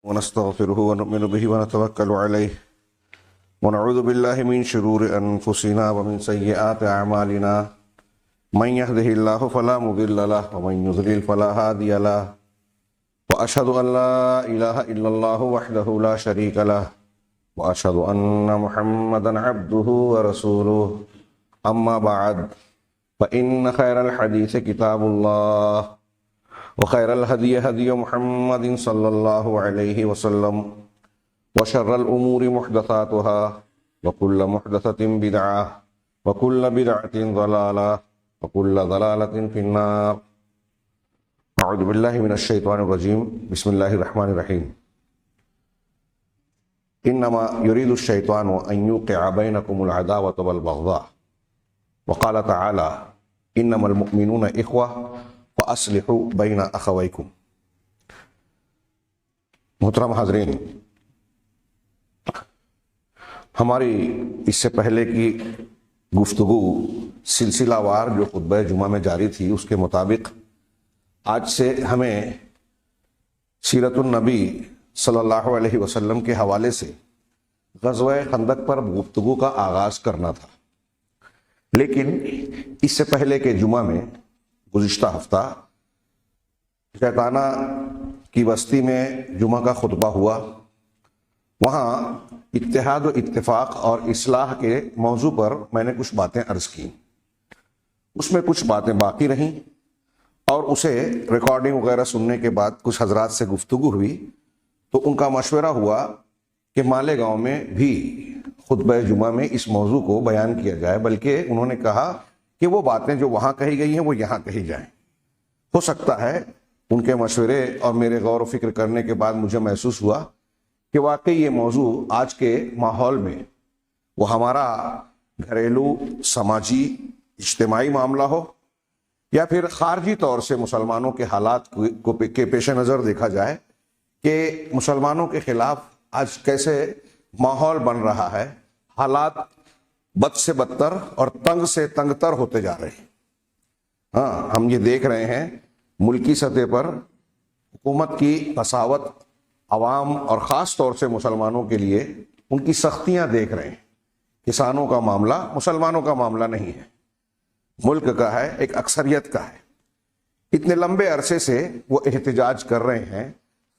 ونستغفره ونؤمن به ونتوكل عليه ونعوذ بالله من شرور أنفسنا ومن سيئات أعمالنا من يهده الله فلا مضل له ومن يضلل فلا هادي له وأشهد أن لا إله إلا الله وحده لا شريك له وأشهد أن محمدا عبده ورسوله أما بعد فإن خير الحديث كتاب الله وخير الهدي هدي محمد صلى الله عليه وسلم وشر الأمور محدثاتها وكل محدثة بدعة وكل بدعة ضلالة وكل ضلالة في النار. أعوذ بالله من الشيطان الرجيم. بسم الله الرحمن الرحيم. إنما يريد الشيطان أن يوقع بينكم العداوة والبغضاء وقال تعالى إنما المؤمنون إخوة فأصلحوا بين أخويكم. محترم حاضرین، ہماری اس سے پہلے کی گفتگو سلسلہ وار جو خطبہ جمعہ میں جاری تھی اس کے مطابق آج سے ہمیں سیرت النبی صلی اللہ علیہ وسلم کے حوالے سے غزوہ خندق پر گفتگو کا آغاز کرنا تھا، لیکن اس سے پہلے کے جمعہ میں گزشتہ ہفتہ شیطانہ کی بستی میں جمعہ کا خطبہ ہوا. وہاں اتحاد و اتفاق اور اصلاح کے موضوع پر میں نے کچھ باتیں عرض کی. اس میں کچھ باتیں باقی رہیں اور اسے ریکارڈنگ وغیرہ سننے کے بعد کچھ حضرات سے گفتگو ہوئی تو ان کا مشورہ ہوا کہ مالیگاؤں میں بھی خطبہ جمعہ میں اس موضوع کو بیان کیا جائے، بلکہ انہوں نے کہا کہ وہ باتیں جو وہاں کہی گئی ہیں وہ یہاں کہی جائیں. ہو سکتا ہے ان کے مشورے اور میرے غور و فکر کرنے کے بعد مجھے محسوس ہوا کہ واقعی یہ موضوع آج کے ماحول میں وہ ہمارا گھریلو سماجی اجتماعی معاملہ ہو یا پھر خارجی طور سے مسلمانوں کے حالات کے پیش نظر دیکھا جائے کہ مسلمانوں کے خلاف آج کیسے ماحول بن رہا ہے، حالات بد سے بدتر اور تنگ سے تنگ تر ہوتے جا رہے ہیں. ہاں، ہم یہ دیکھ رہے ہیں ملکی سطح پر حکومت کی قساوت عوام اور خاص طور سے مسلمانوں کے لیے ان کی سختیاں دیکھ رہے ہیں. کسانوں کا معاملہ مسلمانوں کا معاملہ نہیں ہے، ملک کا ہے، ایک اکثریت کا ہے. اتنے لمبے عرصے سے وہ احتجاج کر رہے ہیں.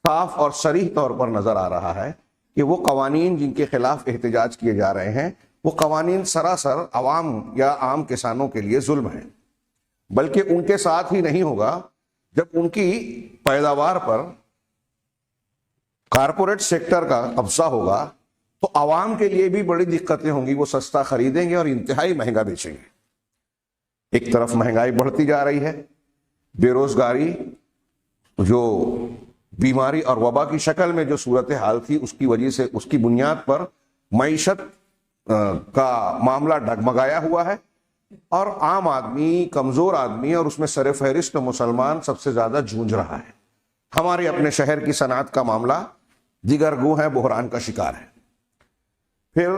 صاف اور صریح طور پر نظر آ رہا ہے کہ وہ قوانین جن کے خلاف احتجاج کیے جا رہے ہیں وہ قوانین سراسر عوام یا عام کسانوں کے لیے ظلم ہیں. بلکہ ان کے ساتھ ہی نہیں ہوگا جب ان کی پیداوار پر کارپوریٹ سیکٹر کا قبضہ ہوگا تو عوام کے لیے بھی بڑی دقتیں ہوں گی. وہ سستا خریدیں گے اور انتہائی مہنگا بیچیں گے. ایک طرف مہنگائی بڑھتی جا رہی ہے، بے روزگاری جو بیماری اور وبا کی شکل میں جو صورتحال تھی اس کی وجہ سے اس کی بنیاد پر معیشت کا معاملہ ڈگمگایا ہوا ہے اور عام آدمی، کمزور آدمی اور اس میں سر فہرست مسلمان سب سے زیادہ جھونج رہا ہے. ہمارے اپنے شہر کی صنعت کا معاملہ دیگر گو ہے، بحران کا شکار ہے. پھر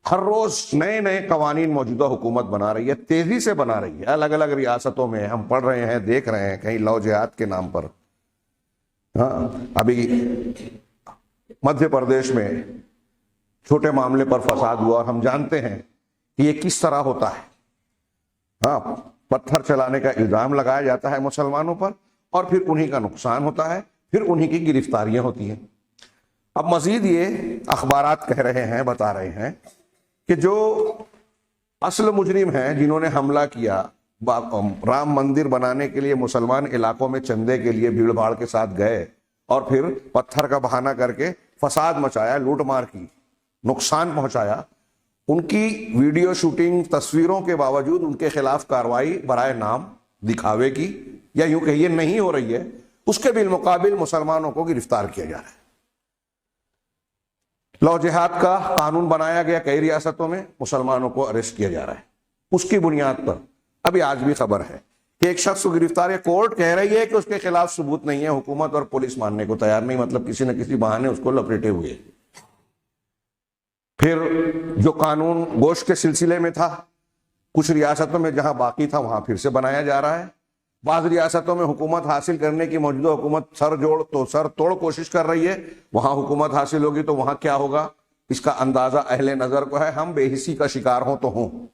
ہر روز نئے نئے قوانین موجودہ حکومت بنا رہی ہے، تیزی سے بنا رہی ہے. الگ الگ ریاستوں میں ہم پڑھ رہے ہیں، دیکھ رہے ہیں، کہیں لو جہاد کے نام پر. ابھی مدھیہ پردیش میں چھوٹے معاملے پر فساد ہوا اور ہم جانتے ہیں کہ یہ کس طرح ہوتا ہے. پتھر چلانے کا الزام لگایا جاتا ہے مسلمانوں پر اور پھر انہی کا نقصان ہوتا ہے، پھر انہی کی گرفتاریاں ہوتی ہیں. اب مزید یہ اخبارات کہہ رہے ہیں، بتا رہے ہیں کہ جو اصل مجرم ہیں جنہوں نے حملہ کیا رام مندر بنانے کے لیے مسلمان علاقوں میں چندے کے لیے بھیڑ بھاڑ کے ساتھ گئے اور پھر پتھر کا بہانہ کر کے فساد مچایا، لوٹ مار کی، نقصان پہنچایا، ان کی ویڈیو شوٹنگ تصویروں کے باوجود ان کے خلاف کارروائی برائے نام دکھاوے کی یا یوں کہیے نہیں ہو رہی ہے، اس کے بالمقابل مسلمانوں کو گرفتار کیا جا رہا ہے. لو جہاد کا قانون بنایا گیا کئی ریاستوں میں، مسلمانوں کو اریسٹ کیا جا رہا ہے. اس کی بنیاد پر ابھی آج بھی خبر ہے کہ ایک شخص کو گرفتار ہے، کورٹ کہہ رہی ہے کہ اس کے خلاف ثبوت نہیں ہے، حکومت اور پولیس ماننے کو تیار نہیں، مطلب کسی نہ کسی بہانے اس کو لپیٹے ہوئے. پھر جو قانون گوشت کے سلسلے میں تھا کچھ ریاستوں میں جہاں باقی تھا وہاں پھر سے بنایا جا رہا ہے. بعض ریاستوں میں حکومت حاصل کرنے کی موجودہ حکومت سر توڑ کوشش کر رہی ہے، وہاں حکومت حاصل ہوگی تو وہاں کیا ہوگا اس کا اندازہ اہل نظر کو ہے، ہم بے حسی کا شکار ہوں تو ہوں۔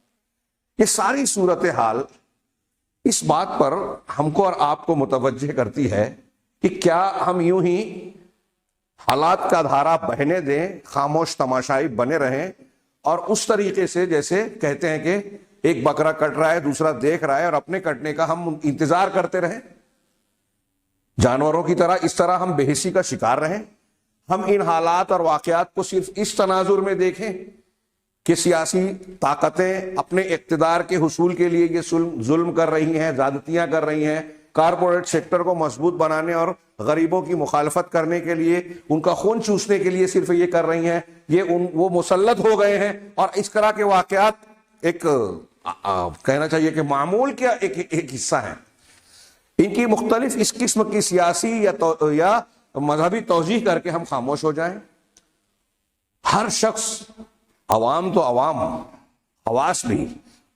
یہ ساری صورتحال اس بات پر ہم کو اور آپ کو متوجہ کرتی ہے کہ کیا ہم یوں ہی حالات کا دھارا بہنے دیں، خاموش تماشائی بنے رہیں، اور اس طریقے سے جیسے کہتے ہیں کہ ایک بکرا کٹ رہا ہے دوسرا دیکھ رہا ہے اور اپنے کٹنے کا ہم انتظار کرتے رہیں، جانوروں کی طرح اس طرح ہم بے حسی کا شکار رہیں؟ ہم ان حالات اور واقعات کو صرف اس تناظر میں دیکھیں کہ سیاسی طاقتیں اپنے اقتدار کے حصول کے لیے یہ ظلم کر رہی ہیں، زیادتیاں کر رہی ہیں، کارپوریٹ سیکٹر کو مضبوط بنانے اور غریبوں کی مخالفت کرنے کے لیے، ان کا خون چوسنے کے لیے صرف یہ کر رہی ہیں، وہ مسلط ہو گئے ہیں، اور اس طرح کے واقعات ایک کہنا چاہیے کہ معمول کیا ایک حصہ ہیں۔ ان کی مختلف اس قسم کی سیاسی یا مذہبی توجیہ کر کے ہم خاموش ہو جائیں؟ ہر شخص، عوام تو عوام، حواس بھی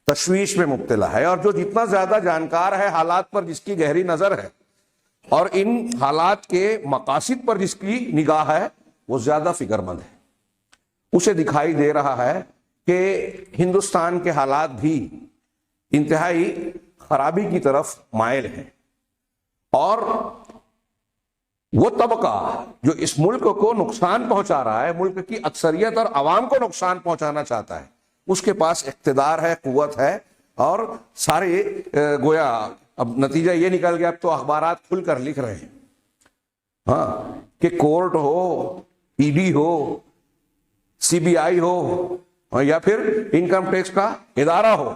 تشویش میں مبتلا ہے، اور جو جتنا زیادہ جانکار ہے حالات پر، جس کی گہری نظر ہے اور ان حالات کے مقاصد پر جس کی نگاہ ہے، وہ زیادہ فکر مند ہے۔ اسے دکھائی دے رہا ہے کہ ہندوستان کے حالات بھی انتہائی خرابی کی طرف مائل ہیں، اور وہ طبقہ جو اس ملک کو نقصان پہنچا رہا ہے، ملک کی اکثریت اور عوام کو نقصان پہنچانا چاہتا ہے، اس کے پاس اقتدار ہے، قوت ہے، اور سارے گویا اب نتیجہ یہ نکل گیا، اب تو اخبارات کھل کر لکھ رہے ہیں ہاں کہ کورٹ ہو، ای ڈی ہو، سی بی آئی ہو، یا پھر انکم ٹیکس کا ادارہ ہو،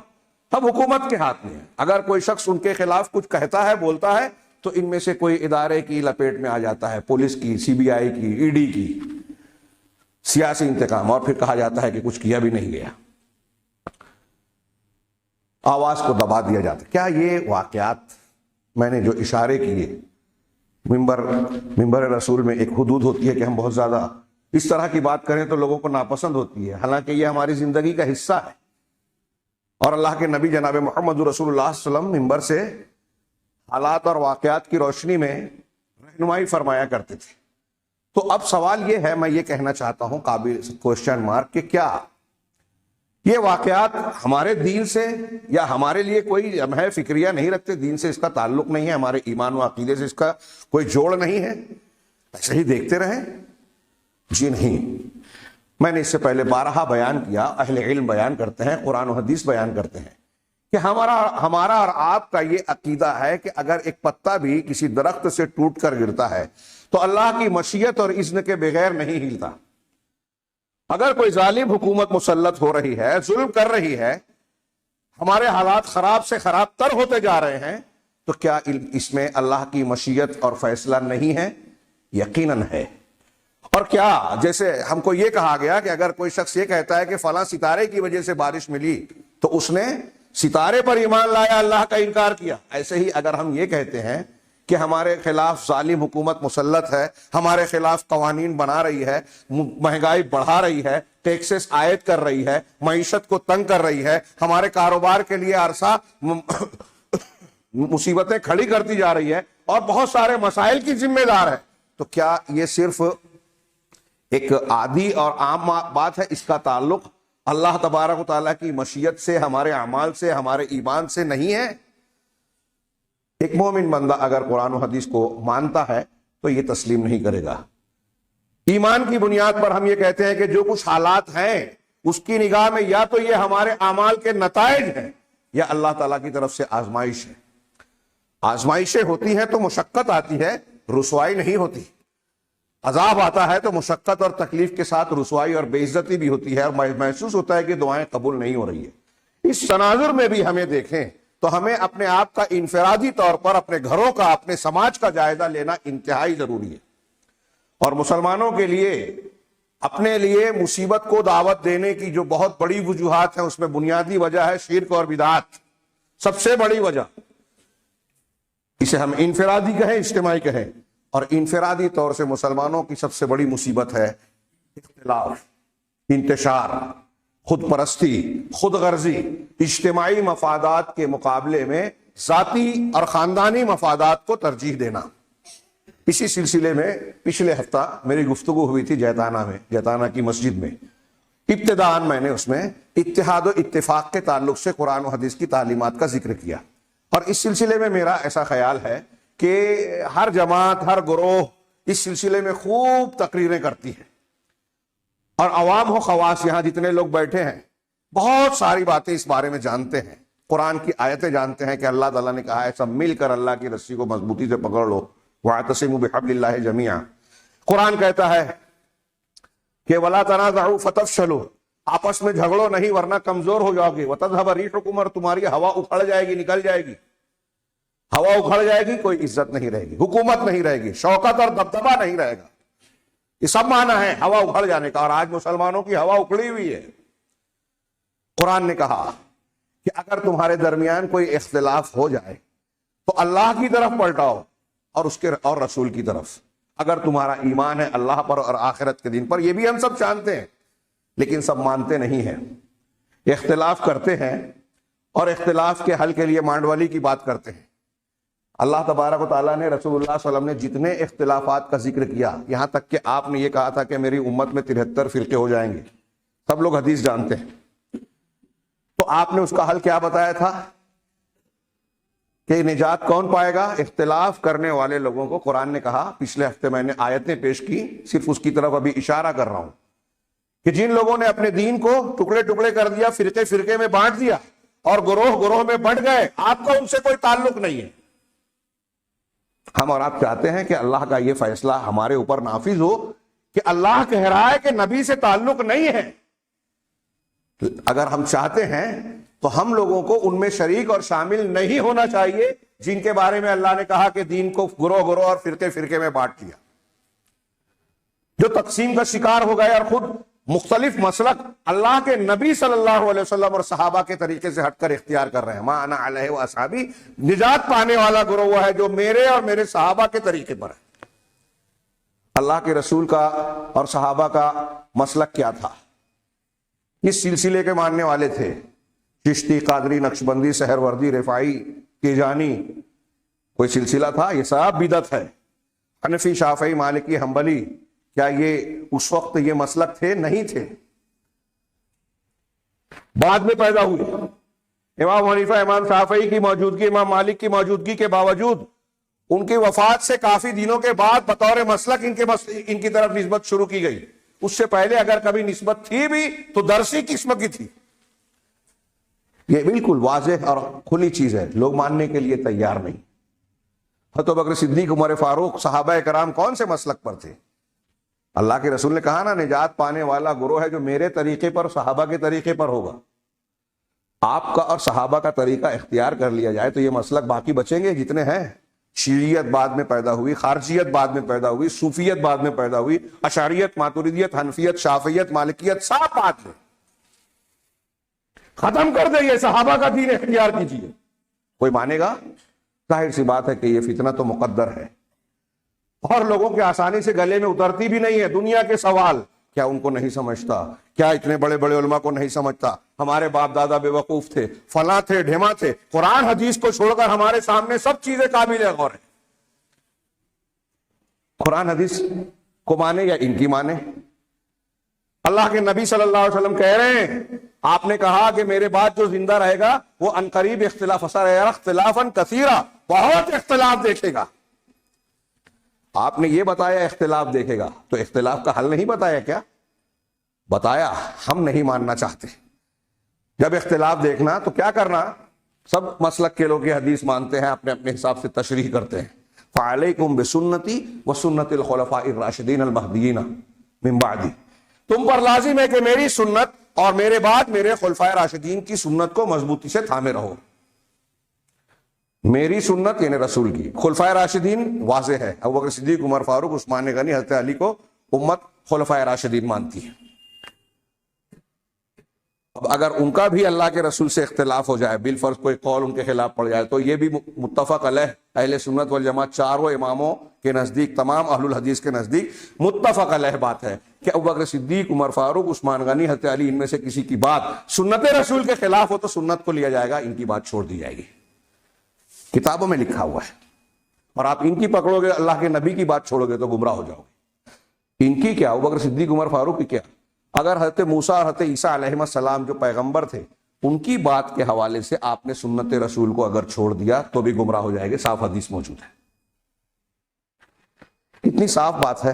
اب حکومت کے ہاتھ میں ہے۔ اگر کوئی شخص ان کے خلاف کچھ کہتا ہے، بولتا ہے، تو ان میں سے کوئی ادارے کی لپیٹ میں آ جاتا ہے، پولیس کی، سی بی آئی کی، ای ڈی کی، سیاسی انتقام، اور پھر کہا جاتا ہے کہ کچھ کیا بھی نہیں گیا، آواز کو دبا دیا جاتا ہے۔ کیا یہ واقعات میں نے جو اشارے کیے، منبر رسول میں ایک حدود ہوتی ہے کہ ہم بہت زیادہ اس طرح کی بات کریں تو لوگوں کو ناپسند ہوتی ہے، حالانکہ یہ ہماری زندگی کا حصہ ہے، اور اللہ کے نبی جناب محمد رسول اللہ صلی اللہ علیہ وسلم منبر سے حالات اور واقعات کی روشنی میں رہنمائی فرمایا کرتے تھے۔ تو اب سوال یہ ہے، میں یہ کہنا چاہتا ہوں قابل کوشچن مارک، کہ کیا یہ واقعات ہمارے دین سے یا ہمارے لیے کوئی لمحہ فکریہ نہیں رکھتے؟ دین سے اس کا تعلق نہیں ہے، ہمارے ایمان و عقیدے سے اس کا کوئی جوڑ نہیں ہے، ایسے ہی دیکھتے رہیں؟ جی نہیں۔ میں نے اس سے پہلے بارہا بیان کیا، اہل علم بیان کرتے ہیں، قرآن و حدیث بیان کرتے ہیں کہ ہمارا اور آپ کا یہ عقیدہ ہے کہ اگر ایک پتا بھی کسی درخت سے ٹوٹ کر گرتا ہے تو اللہ کی مشیت اور اذن کے بغیر نہیں ہلتا۔ اگر کوئی ظالم حکومت مسلط ہو رہی ہے، ظلم کر رہی ہے، ہمارے حالات خراب سے خراب تر ہوتے جا رہے ہیں، تو کیا اس میں اللہ کی مشیت اور فیصلہ نہیں ہے؟ یقیناً ہے۔ اور کیا جیسے ہم کو یہ کہا گیا کہ اگر کوئی شخص یہ کہتا ہے کہ فلاں ستارے کی وجہ سے بارش ملی تو اس نے ستارے پر ایمان لایا، اللہ کا انکار کیا، ایسے ہی اگر ہم یہ کہتے ہیں کہ ہمارے خلاف ظالم حکومت مسلط ہے، ہمارے خلاف قوانین بنا رہی ہے، مہنگائی بڑھا رہی ہے، ٹیکسز عائد کر رہی ہے، معیشت کو تنگ کر رہی ہے، ہمارے کاروبار کے لیے عرصہ مصیبتیں کھڑی کرتی جا رہی ہے، اور بہت سارے مسائل کی ذمہ دار ہے، تو کیا یہ صرف ایک عادی اور عام بات ہے؟ اس کا تعلق اللہ تبارک و تعالیٰ کی مشیت سے، ہمارے اعمال سے، ہمارے ایمان سے نہیں ہے؟ ایک مومن بندہ اگر قرآن و حدیث کو مانتا ہے تو یہ تسلیم نہیں کرے گا۔ ایمان کی بنیاد پر ہم یہ کہتے ہیں کہ جو کچھ حالات ہیں اس کی نگاہ میں یا تو یہ ہمارے اعمال کے نتائج ہیں یا اللہ تعالیٰ کی طرف سے آزمائش ہے۔ آزمائشیں ہوتی ہیں تو مشقت آتی ہے، رسوائی نہیں ہوتی۔ عذاب آتا ہے تو مشقت اور تکلیف کے ساتھ رسوائی اور بے عزتی بھی ہوتی ہے، اور محسوس ہوتا ہے کہ دعائیں قبول نہیں ہو رہی ہے۔ اس تناظر میں بھی ہمیں دیکھیں تو ہمیں اپنے آپ کا انفرادی طور پر، اپنے گھروں کا، اپنے سماج کا جائزہ لینا انتہائی ضروری ہے۔ اور مسلمانوں کے لیے اپنے لیے مصیبت کو دعوت دینے کی جو بہت بڑی وجوہات ہیں، اس میں بنیادی وجہ ہے شرک اور بدعات، سب سے بڑی وجہ۔ اسے ہم انفرادی کہیں، اجتماعی کہیں، اور انفرادی طور سے مسلمانوں کی سب سے بڑی مصیبت ہے اختلاف، انتشار، خود پرستی، خود غرضی، اجتماعی مفادات کے مقابلے میں ذاتی اور خاندانی مفادات کو ترجیح دینا۔ اسی سلسلے میں پچھلے ہفتہ میری گفتگو ہوئی تھی جیتانا میں، جیتانا کی مسجد میں۔ ابتداءً میں نے اس میں اتحاد و اتفاق کے تعلق سے قرآن و حدیث کی تعلیمات کا ذکر کیا، اور اس سلسلے میں میرا ایسا خیال ہے کہ ہر جماعت، ہر گروہ اس سلسلے میں خوب تقریریں کرتی ہے، اور عوام و خواص یہاں جتنے لوگ بیٹھے ہیں بہت ساری باتیں اس بارے میں جانتے ہیں، قرآن کی آیتیں جانتے ہیں کہ اللہ تعالیٰ نے کہا ہے سب مل کر اللہ کی رسی کو مضبوطی سے پکڑ لو، وَاعْتَصِمُوا بِحَبْلِ اللَّهِ جَمِيعًا۔ قرآن کہتا ہے کہ وَلَا تَنَازَعُوا فَتَفْشَلُوا، آپس میں جھگڑو نہیں ورنہ کمزور ہو جاؤ گے، وَتَذْهَبَ رِيحُكُمْ، اور تمہاری ہوا اکھڑ جائے گی، نکل جائے گی، ہوا اکھڑ جائے گی، کوئی عزت نہیں رہے گی، حکومت نہیں رہے گی، شوکت اور دبدبہ نہیں رہے گا۔ یہ سب معنی ہے ہوا اکھڑ جانے کا، اور آج مسلمانوں کی ہوا اکھڑی ہوئی ہے۔ قرآن نے کہا کہ اگر تمہارے درمیان کوئی اختلاف ہو جائے تو اللہ کی طرف پلٹاؤ اور اس کے اور رسول کی طرف، اگر تمہارا ایمان ہے اللہ پر اور آخرت کے دن پر۔ یہ بھی ہم سب جانتے ہیں، لیکن سب مانتے نہیں ہیں، اختلاف کرتے ہیں، اور اختلاف کے حل کے لیے مانڈوالی کی بات کرتے ہیں۔ اللہ تبارک و تعالیٰ نے، رسول اللہ صلی اللہ علیہ وسلم نے جتنے اختلافات کا ذکر کیا، یہاں تک کہ آپ نے یہ کہا تھا کہ میری امت میں 73 فرقے ہو جائیں گے، سب لوگ حدیث جانتے ہیں، تو آپ نے اس کا حل کیا بتایا تھا کہ نجات کون پائے گا؟ اختلاف کرنے والے لوگوں کو۔ قرآن نے کہا، پچھلے ہفتے میں نے آیتیں پیش کی، صرف اس کی طرف ابھی اشارہ کر رہا ہوں، کہ جن لوگوں نے اپنے دین کو ٹکڑے ٹکڑے کر دیا، فرقے فرقے میں بانٹ دیا اور گروہ گروہ میں بٹ گئے، آپ کا ان سے کوئی تعلق نہیں ہے۔ ہم اور آپ چاہتے ہیں کہ اللہ کا یہ فیصلہ ہمارے اوپر نافذ ہو کہ اللہ کہہ رہا ہے کہ نبی سے تعلق نہیں ہے۔ اگر ہم چاہتے ہیں تو ہم لوگوں کو ان میں شریک اور شامل نہیں ہونا چاہیے جن کے بارے میں اللہ نے کہا کہ دین کو گروہ گروہ اور فرقے فرقے میں بانٹ دیا، جو تقسیم کا شکار ہو گئے اور خود مختلف مسلک اللہ کے نبی صلی اللہ علیہ وسلم اور صحابہ کے طریقے سے ہٹ کر اختیار کر رہے ہیں۔ ما انا علیہ واصحابی، نجات پانے والا گروہ وہ ہے جو میرے اور میرے صحابہ کے طریقے پر ہے۔ اللہ کے رسول کا اور صحابہ کا مسلک کیا تھا؟ اس سلسلے کے ماننے والے تھے، چشتی، قادری، نقشبندی، سہروردی، رفاعی، تیجانی، کوئی سلسلہ تھا؟ یہ سب بدعت ہے۔ حنفی، شافعی، مالکی، حنبلی، کیا یہ اس وقت یہ مسلک تھے؟ نہیں تھے، بعد میں پیدا ہوئے۔ امام حنیفہ، امام شافعی کی موجودگی، امام مالک کی موجودگی کے باوجود ان کی وفات سے کافی دنوں کے بعد بطور مسلک ان کی طرف نسبت شروع کی گئی۔ اس سے پہلے اگر کبھی نسبت تھی بھی تو درسی قسم کی تھی۔ یہ بالکل واضح اور کھلی چیز ہے، لوگ ماننے کے لیے تیار نہیں۔ حضرت بکر صدیق، عمر فاروق، صحابہ کرام کون سے مسلک پر تھے؟ اللہ کے رسول نے کہا نا، نجات پانے والا گروہ ہے جو میرے طریقے پر، صحابہ کے طریقے پر ہوگا۔ آپ کا اور صحابہ کا طریقہ اختیار کر لیا جائے تو یہ مسلک باقی بچیں گے جتنے ہیں۔ شیعیت بعد میں پیدا ہوئی، خارجیت بعد میں پیدا ہوئی، صوفیت بعد میں پیدا ہوئی، اشعریت، ماتریدیت، حنفیت، شافعیت، مالکیت، سب بعد میں۔ ختم کر دیں، یہ صحابہ کا دین اختیار کیجیے۔ کوئی مانے گا؟ ظاہر سی بات ہے کہ یہ فتنہ تو مقدر ہے، اور لوگوں کے آسانی سے گلے میں اترتی بھی نہیں ہے۔ دنیا کے سوال کیا ان کو نہیں سمجھتا؟ کیا اتنے بڑے بڑے علماء کو نہیں سمجھتا؟ ہمارے باپ دادا بے وقوف تھے، فلاں تھے، ڈھیما تھے۔ قرآن حدیث کو چھوڑ کر ہمارے سامنے سب چیزیں قابل غور ہیں۔ قرآن حدیث کو مانے یا ان کی مانے؟ اللہ کے نبی صلی اللہ علیہ وسلم کہہ رہے ہیں، آپ نے کہا کہ میرے بعد جو زندہ رہے گا وہ عنقریب اختلافا کثیرا، بہت اختلاف دیکھے گا۔ آپ نے یہ بتایا اختلاف دیکھے گا، تو اختلاف کا حل نہیں بتایا کیا؟ بتایا، ہم نہیں ماننا چاہتے۔ جب اختلاف دیکھنا تو کیا کرنا؟ سب مسلک کے لوگ یہ حدیث مانتے ہیں، اپنے اپنے حساب سے تشریح کرتے ہیں۔ فعلیکم بسنتی وسنت الخلفاء الراشدین المہدیین من بعدی، تم پر لازم ہے کہ میری سنت اور میرے بعد میرے خلفائے راشدین کی سنت کو مضبوطی سے تھامے رہو۔ میری سنت یعنی رسول کی، خلفائے راشدین واضح ہے، ابوبکر صدیق، عمر فاروق، عثمان غنی، حضرت علی کو امت خلفائے راشدین مانتی ہے۔ اب اگر ان کا بھی اللہ کے رسول سے اختلاف ہو جائے، بالفرض کوئی قول ان کے خلاف پڑ جائے، تو یہ بھی متفق علیہ اہل سنت والجماعت چاروں اماموں کے نزدیک، تمام اہل الحدیث کے نزدیک متفق علیہ بات ہے کہ ابوبکر صدیق، عمر فاروق، عثمان غنی، حضرت علی، ان میں سے کسی کی بات سنت رسول کے خلاف ہو تو سنت کو لیا جائے گا، ان کی بات چھوڑ دی جائے گی۔ کتابوں میں لکھا ہوا ہے، اور آپ ان کی پکڑو گے، اللہ کے نبی کی بات چھوڑو گے تو گمراہ ہو جاؤ گے۔ ان کی کیا، ابوبکر صدیق عمر فاروق کی کیا، اگر حضرت موسیٰ اور حضرت عیسیٰ علیہ السلام جو پیغمبر تھے ان کی بات کے حوالے سے آپ نے سنت رسول کو اگر چھوڑ دیا تو بھی گمراہ ہو جائے گے، صاف حدیث موجود ہے۔ کتنی صاف بات ہے۔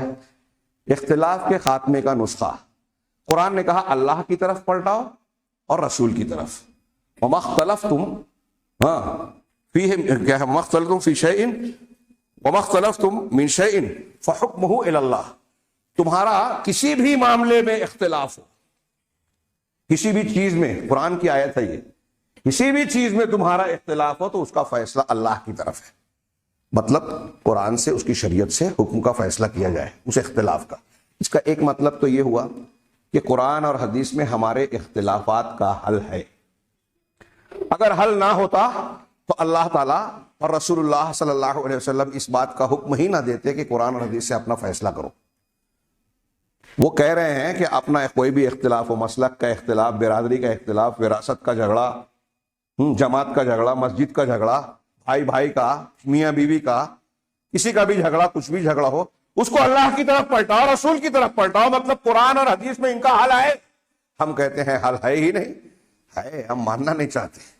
اختلاف کے خاتمے کا نسخہ قرآن نے کہا اللہ کی طرف پلٹاؤ اور رسول کی طرف۔ وما اختلفتم وما اختلفتم فی شیء وما اختلفتم من شیء فحکمہ الی اللہ۔ تمہارا کسی بھی معاملے میں اختلاف ہو، کسی بھی چیز میں، قرآن کی آیت ہے یہ، کسی بھی چیز میں تمہارا اختلاف ہو تو اس کا فیصلہ اللہ کی طرف ہے۔ مطلب قرآن سے، اس کی شریعت سے حکم کا فیصلہ کیا جائے اس اختلاف کا۔ اس کا ایک مطلب تو یہ ہوا کہ قرآن اور حدیث میں ہمارے اختلافات کا حل ہے۔ اگر حل نہ ہوتا تو اللہ تعالیٰ اور رسول اللہ صلی اللہ علیہ وسلم اس بات کا حکم ہی نہ دیتے کہ قرآن اور حدیث سے اپنا فیصلہ کرو۔ وہ کہہ رہے ہیں کہ اپنا کوئی بھی اختلاف ہو، مسلک کا اختلاف، برادری کا اختلاف، وراثت کا جھگڑا، جماعت کا جھگڑا، مسجد کا جھگڑا، بھائی بھائی کا، میاں بیوی کا، کسی کا بھی جھگڑا، کچھ بھی جھگڑا ہو، اس کو اللہ کی طرف پلٹاؤ، رسول کی طرف پلٹاؤ۔ مطلب قرآن اور حدیث میں ان کا حل ہے۔ ہم کہتے ہیں حل ہے ہی نہیں، ہے، ہم ماننا نہیں چاہتے۔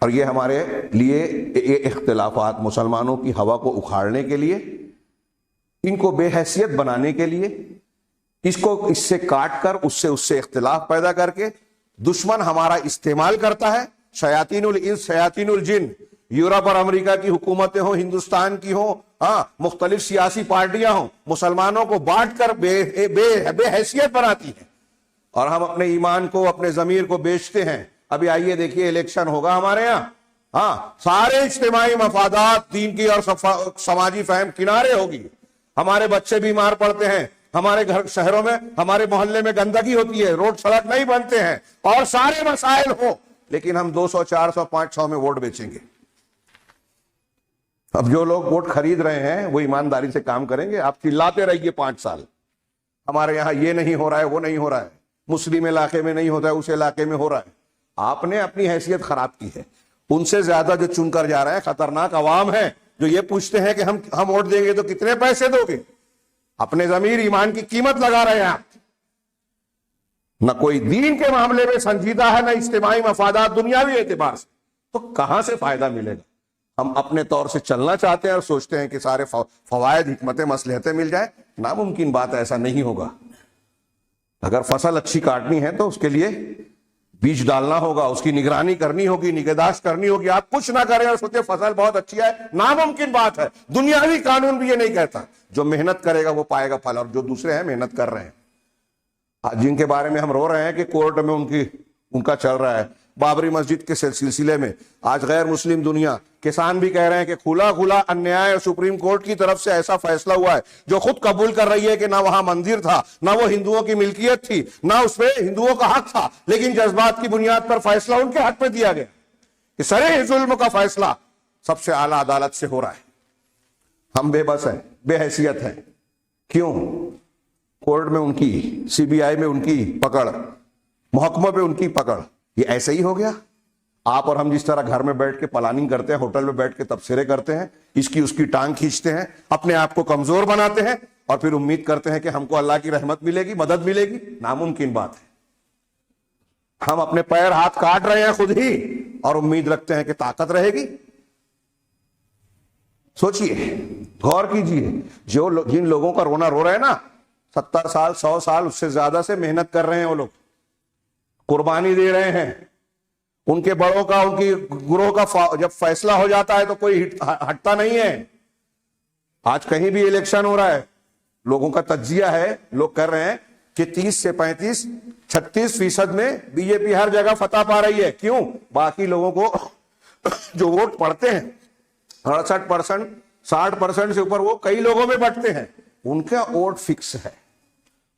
اور یہ ہمارے لیے یہ اختلافات مسلمانوں کی ہوا کو اکھاڑنے کے لیے، ان کو بے حیثیت بنانے کے لیے، اس سے کاٹ کر اس سے اختلاف پیدا کر کے دشمن ہمارا استعمال کرتا ہے۔ شیاطین الانس شیاطین الجن، یورپ اور امریکہ کی حکومتیں ہوں، ہندوستان کی ہوں، مختلف سیاسی پارٹیاں ہوں، مسلمانوں کو بانٹ کر بے حیثیت بناتی ہیں، اور ہم اپنے ایمان کو، اپنے ضمیر کو بیچتے ہیں۔ ابھی آئیے دیکھیے الیکشن ہوگا ہمارے یہاں، سارے اجتماعی مفادات، دین کی اور سماجی فہم کنارے ہوگی۔ ہمارے بچے بیمار پڑتے ہیں، ہمارے گھر شہروں میں، ہمارے محلے میں گندگی ہوتی ہے، روڈ سڑک نہیں بنتے ہیں، اور سارے مسائل ہو، لیکن ہم 200 400 500 میں ووٹ بیچیں گے۔ اب جو لوگ ووٹ خرید رہے ہیں وہ ایمانداری سے کام کریں گے۔ آپ چلاتے رہیے 5 سال، ہمارے یہاں یہ نہیں ہو رہا ہے، وہ نہیں ہو رہا ہے، مسلم علاقے میں نہیں ہوتا ہے، اس علاقے میں ہو رہا ہے۔ آپ نے اپنی حیثیت خراب کی ہے۔ ان سے زیادہ جو چن کر جا رہے ہیں خطرناک عوام ہیں، جو یہ پوچھتے ہیں کہ ہم ووٹ دیں گے تو کتنے پیسے دو گے۔ اپنے ضمیر ایمان کی قیمت لگا رہے ہیں آپ۔ نہ کوئی دین کے معاملے میں سنجیدہ ہے، نہ اجتماعی مفادات دنیاوی اعتبار سے، تو کہاں سے فائدہ ملے گا؟ ہم اپنے طور سے چلنا چاہتے ہیں اور سوچتے ہیں کہ سارے فوائد، حکمتیں، مصلحتیں مل جائیں۔ ناممکن بات، ایسا نہیں ہوگا۔ اگر فصل اچھی کاٹنی ہے تو اس کے لیے بیج ڈالنا ہوگا، اس کی نگرانی کرنی ہوگی، نگہداشت کرنی ہوگی۔ آپ کچھ نہ کریں اور سوچیں فصل بہت اچھی ہے، ناممکن بات ہے۔ دنیاوی قانون بھی یہ نہیں کہتا۔ جو محنت کرے گا وہ پائے گا پھل، اور جو دوسرے ہیں محنت کر رہے ہیں، جن کے بارے میں ہم رو رہے ہیں کہ کورٹ میں ان کا چل رہا ہے، بابری مسجد کے سلسلے میں آج غیر مسلم دنیا، کسان بھی کہہ رہے ہیں کہ کھلا انیائے سپریم کورٹ کی طرف سے ایسا فیصلہ ہوا ہے جو خود قبول کر رہی ہے کہ نہ وہاں مندر تھا، نہ وہ ہندوؤں کی ملکیت تھی، نہ اس پہ ہندوؤں کا حق تھا، لیکن جذبات کی بنیاد پر فیصلہ ان کے حق پہ دیا گیا کہ سرے ظلم کا فیصلہ سب سے اعلیٰ عدالت سے ہو رہا ہے۔ ہم بے بس ہیں، بے حیثیت ہیں۔ کیوں؟ کورٹ میں ان کی، سی بی آئی میں ان کی پکڑ، محکموں پہ ان کی پکڑ۔ یہ ایسے ہی ہو گیا۔ آپ اور ہم جس طرح گھر میں بیٹھ کے پلاننگ کرتے ہیں، ہوٹل میں بیٹھ کے تبصرے کرتے ہیں، اس کی ٹانگ کھینچتے ہیں، اپنے آپ کو کمزور بناتے ہیں، اور پھر امید کرتے ہیں کہ ہم کو اللہ کی رحمت ملے گی، مدد ملے گی۔ ناممکن بات ہے۔ ہم اپنے پیر ہاتھ کاٹ رہے ہیں خود ہی، اور امید رکھتے ہیں کہ طاقت رہے گی۔ سوچئے، غور کیجئے، جن لوگوں کا رونا رو رہے ہیں نا، 70 سال 100 سال اس سے زیادہ سے محنت کر رہے ہیں، وہ لوگ قربانی دے رہے ہیں، ان کے بڑوں کا، ان کی گروہ کا جب فیصلہ ہو جاتا ہے تو کوئی ہٹتا نہیں ہے۔ آج کہیں بھی الیکشن ہو رہا ہے، لوگوں کا تجزیہ ہے، لوگ کر رہے ہیں کہ 30 سے 35 36% میں بی جے پی ہر جگہ فتح پا رہی ہے۔ کیوں؟ باقی لوگوں کو جو ووٹ پڑتے ہیں 68% 60% سے اوپر، وہ کئی لوگوں میں بٹتے ہیں، ان کا ووٹ فکس ہے،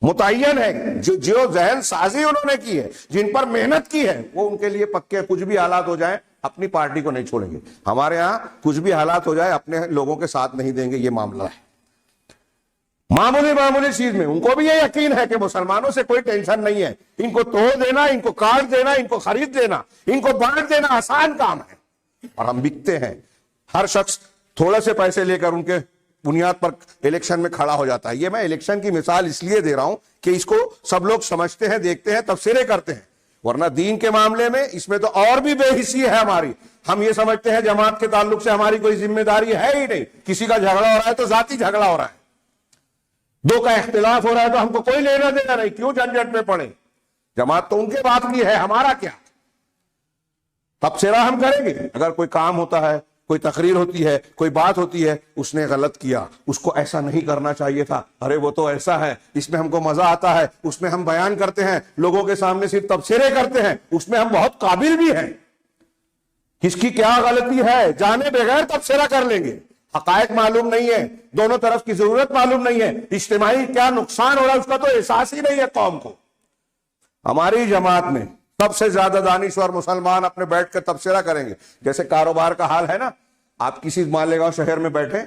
متعین ہے۔ جو ذہن سازی انہوں نے کی ہے، جن پر محنت کی ہے، وہ ان کے لیے پکے۔ کچھ بھی حالات ہو جائیں اپنی پارٹی کو نہیں چھوڑیں گے۔ ہمارے ہاں کچھ بھی حالات ہو جائے اپنے لوگوں کے ساتھ نہیں دیں گے، یہ معاملہ ہے۔ معمولی معمولی چیز میں ان کو بھی یہ یقین ہے کہ مسلمانوں سے کوئی ٹینشن نہیں ہے، ان کو توڑ دینا، ان کو کاٹ دینا، ان کو خرید دینا، ان کو بانٹ دینا آسان کام ہے، اور ہم بکتے ہیں۔ ہر شخص تھوڑے سے پیسے لے کر ان کے بنیاد پر الیکشن میں کھڑا ہو جاتا ہے۔ یہ میں الیکشن کی مثال اس لیے دے رہا ہوں کہ اس کو سب لوگ سمجھتے ہیں، دیکھتے ہیں، تبصرے کرتے ہیں، ورنہ دین کے معاملے میں اس میں تو اور بھی بے حسی ہے ہماری۔ ہم یہ سمجھتے ہیں جماعت کے تعلق سے ہماری کوئی ذمہ داری ہے ہی نہیں، کسی کا جھگڑا ہو رہا ہے تو ذاتی جھگڑا ہو رہا ہے، دو کا اختلاف ہو رہا ہے تو ہم کو کوئی لینا دینا نہیں، کیوں جھنجھٹ میں پڑے؟ جماعت تو ان کے بات کی ہے، ہمارا کیا؟ تبصرہ ہم کریں گے۔ اگر کوئی کام ہوتا ہے، کوئی تقریر ہوتی ہے، کوئی بات ہوتی ہے، اس نے غلط کیا، اس کو ایسا نہیں کرنا چاہیے تھا، ارے وہ تو ایسا ہے، اس میں ہم کو مزہ آتا ہے، اس میں ہم بیان کرتے ہیں، لوگوں کے سامنے صرف تبصرے کرتے ہیں، اس میں ہم بہت قابل بھی ہیں۔ کس کی کیا غلطی ہے جانے بغیر تبصرہ کر لیں گے، حقائق معلوم نہیں ہے، دونوں طرف کی ضرورت معلوم نہیں ہے، اجتماعی کیا نقصان ہو رہا ہے اس کا تو احساس ہی نہیں ہے قوم کو۔ ہماری جماعت میں سب سے زیادہ دانشور مسلمان اپنے بیٹھ کر تبصرہ کریں گے۔ جیسے کاروبار کا حال ہے نا، آپ کسی مالیگاؤں شہر میں بیٹھے،